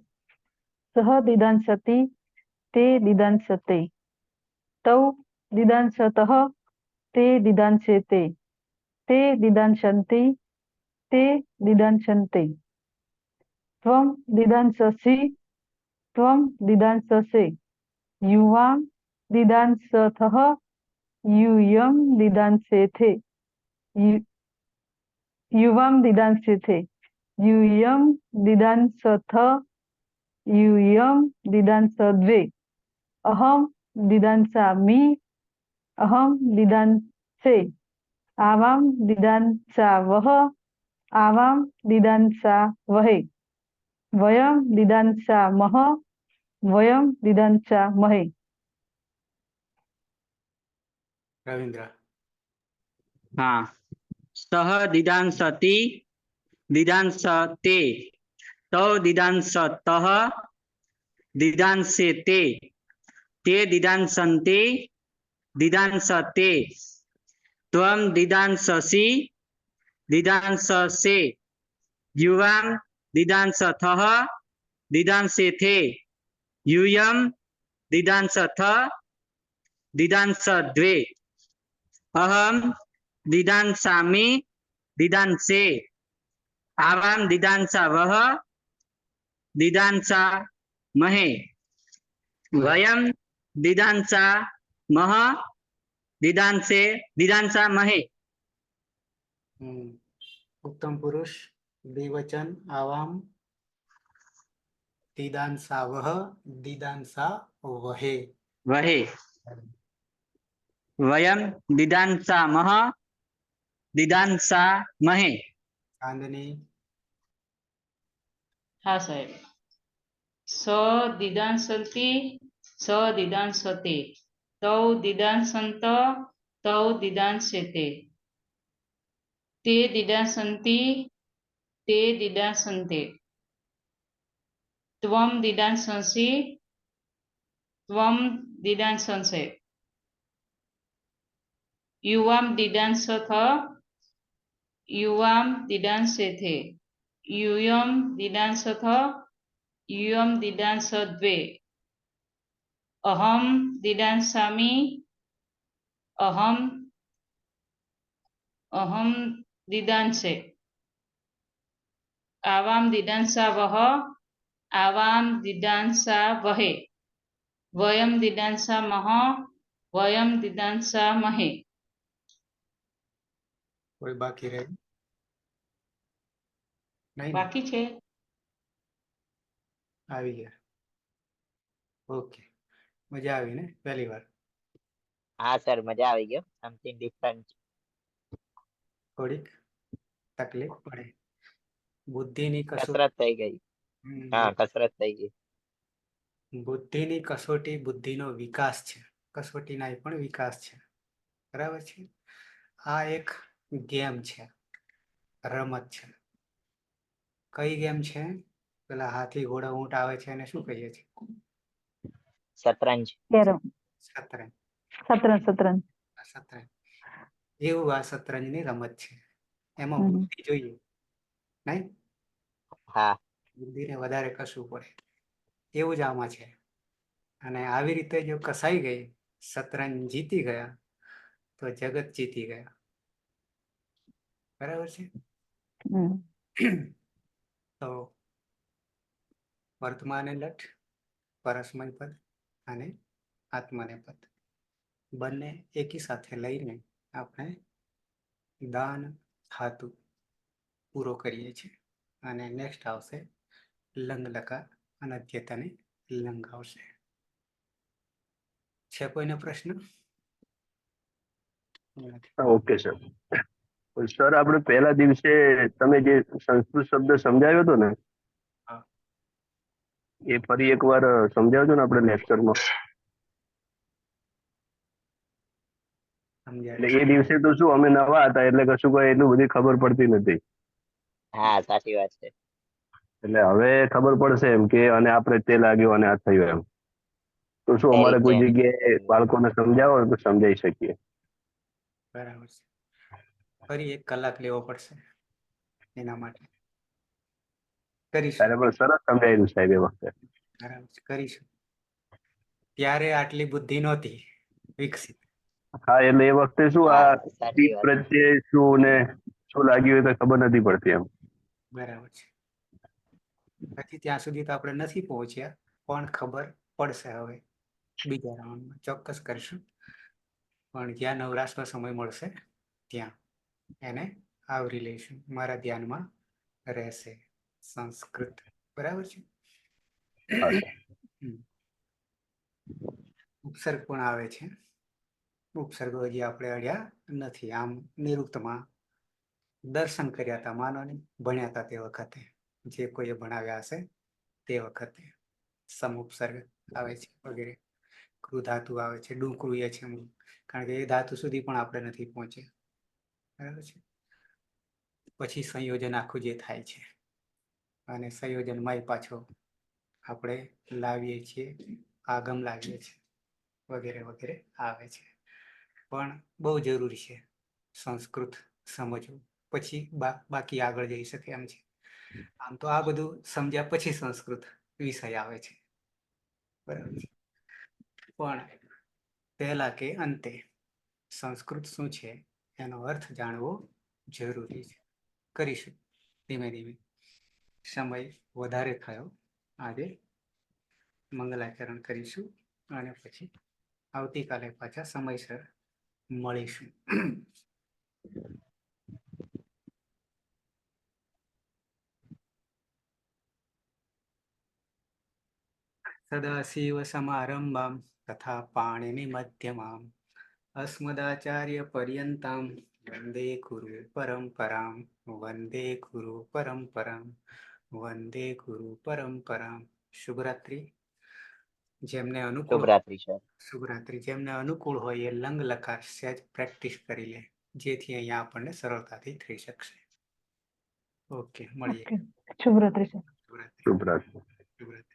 સહ દિદાંસતિ તે દિદાંસતે તૌ દિદાંસતઃ તે દિદાંસેતે તે દિદાંસન્તિ તે દિદાંસન્તે ત્વં દિદાંસસि ત્વં દિદાંસસે યુવાં દિદાંસથઃ यूयं दिदांसेथे युवां दिदांसेथे यूयं दिदांसथ यूयं दिदांसद्वे अहं दिदांसामि अहं दिदांसे आवां दिदांसावः आवां दिदांसावहे वयं दिदांसामः वयं दिदांसामहे. રવિન્દ્ર. હા. સહ દિદાંસતિ દિદાંસતે તૌ દિદાંસતઃ દિદાંસેતે તે દિદાંસન્તે દિદાંસતે ત્વં દિદાંસસि દિદાંસસે યુવાં દિદાંસથઃ દિદાંસેથે यूयं दिदांसथ दिदांसद्वे अहं दिदांसामि दिदांसे आवां दिदांसावः दिदांसामहे वयं दिदांसामः दिदांसामहे. ઉત્તમ પુરુષ દ્વિવચન આવામ દિદાંસાવહ દિદાંસાવહે वहे वयं दिदांसामः दिदांसामहे. ચાંદની. હા સાહેબ. સ દિદાંસન્તિ સ દિદાંસતે તૌ દિદાંસંત તૌ દિદાંસેતે તે દિદાંસન્તિ તે દિદાંસન્તે ત્વં દિદાંસંસि ત્વં દિદાંસંસે યુવાં દિદાંસથ યુવાં દિદાંસેથે यूयं दिदांसथ यूयं दिदांसद्वे अहं दिदांसामि अहं दिदांसे आवां दिदांसावः आवां दिदांसावहे वयं दिदांसामः वयं दिदांसामहे. કોઈ બાકી રહે નહીં ને? બાકી છે. આવી ગયા. ઓકે. મજા આવી ને પહેલી વાર? હા સર, મજા આવી ગયો. Something different. થોડીક તકલીફ પડે. બુદ્ધિની કસરત થઈ ગઈ. હા, કસરત થઈ ગઈ. બુદ્ધિની કસોટી બુદ્ધિનો વિકાસ છે. કસોટી ના પણ વિકાસ છે. બરાબર છે. આ એક ગેમ છે, રમત છે. કઈ ગેમ છે? પેલા હાથી ઘોડા ઊંટ આવે છે એને શું કહીએ છીએ? શતરંજ. કેરમ. શતરંજ. શતરંજ શતરંજ. શતરંજ એવું આ શતરંજની રમત છે. એમાં હમ. બુદ્ધિ જોઈએ નહીં? હા. બુદ્ધિને વધારે કસવું પડે. એવું જ આમાં છે. અને આવી રીતે જો કસાઈ ગઈ, શતરંજ જીતી ગયા તો જગત જીતી ગયા. બરાબર છે. તો વર્તમાન લટ, પરસ્મય પદ અને આત્મનેપદ બંને એકી સાથે લઈને આપણે દાન ધાતુ પૂરો કરીએ છીએ. અને નેક્સ્ટ આવશે લંગ લકાર અને અધ્યતાને લંગ આવશે. છે કોઈનો પ્રશ્ન? Okay sir. સર આપણે પહેલા દિવસે તમે જે સંસ્કૃત શબ્દ સમજાવ્યો હતો ને, હા. એ ફરી એકવાર સમજાવજો ને આપણે લેક્ચરમાં. સમજાય એટલે એ દિવસે તો શું અમે નવા હતા એટલે કશું કઈ એટલું બધી ખબર પડતી નથી. હા સાચી વાત છે. એટલે હવે ખબર પડશે એમ કે અને આ પ્રત્યે લાગ્યો અને આ થયું એમ. તો શું એ અમારે કોઈ રીતે જગ્યાએ બાળકોને સમજાવો તો સમજાઈ શકીએ. બરાબર છે. ફરી 1 કલાક લેવો પડશે એના માટે. કરીશું. ત્યારે પણ સરસ સમજાયું સાહેબ એ વખતે. બરાબર છે, કરીશું. ત્યારે આટલી બુદ્ધિ નહોતી વિકસિત. હા એટલે એ વખતે શું આ હા સાચી ચીજ વાત. પ્રત્યે શું ને શું લાગ્યું એ તો ખબર નથી પડતી એમ. બરાબર છે. પછી ત્યાં સુધી તો આપણે નથી પહોંચ્યા પણ ખબર પડશે હવે બીજા રાઉન્ડમાં ચોક્કસ કરીશું. પણ જ્યાં નવરાશનો સમય મળશે ત્યાં એને આવરી લઈશું. મારા ધ્યાનમાં રહેશે સંસ્કૃત. બરાબર છે. હા સર. હમ. ઉપસર્ગ પણ આવે છે. ઉપસર્ગો હજી આપણે અડ્યા નથી. આમ નિરુક્તમાં દર્શન કર્યા હતા, માનો ને ભણ્યા હતા તે વખતે, જે કોઈએ ભણાવ્યા હશે તે વખતે સમ ઉપસર્ગ આવે છે વગેરે. કૃ ધાતુ આવે છે, ડુકરું એ છે, કારણ કે એ ધાતુ સુધી પણ આપણે નથી પહોંચ્યા. બરાબર છે. પછી સંયોજન આખું જે થાય છે અને સંયોજનમાં પાછો આપણે લાવીએ છીએ, આગમ લાવીએ છીએ વગેરે વગેરે આવે છે. પણ બહુ જરૂરી છે સંસ્કૃત સમજવું, પછી બાકી આગળ જઈ શકે એમ છે. આમ તો આ બધું સમજ્યા પછી સંસ્કૃત વિષય આવે છે. બરાબર છે. પણ પહેલા કે અંતે સંસ્કૃત શું છે એનો અર્થ જાણવો જરૂરી છે. કરીશું ધીમે ધીમે. સમય વધારે થયો આજે. મંગલાચરણ કરીશું અને પછી આવતીકાલે પાછા સમયસર મળીશું. સદાશિવ સમારંભામ તથા પાણીની મધ્યમામ અસ્મદાચાર્ય પર્યંતામ વંદે ગુરુ પરંપરામ વંદે ગુરુ પરંપરામ વંદે ગુરુ પરંપરામ. શુભરાત્રિ. જેમને અનુકૂળ શુભરાત્રી સર. શુભરાત્રિ જેમને અનુકૂળ હોય એ લંગ લકાર સહેજ પ્રેક્ટિસ કરી લે, જેથી અહીંયા આપણને સરળતાથી થઈ શકશે. ઓકે, મળીએ. ઓકે. શુભરાત્રી સર. શુભરાત્રિ. શુભરાત્રી. શુભરાત્રિ.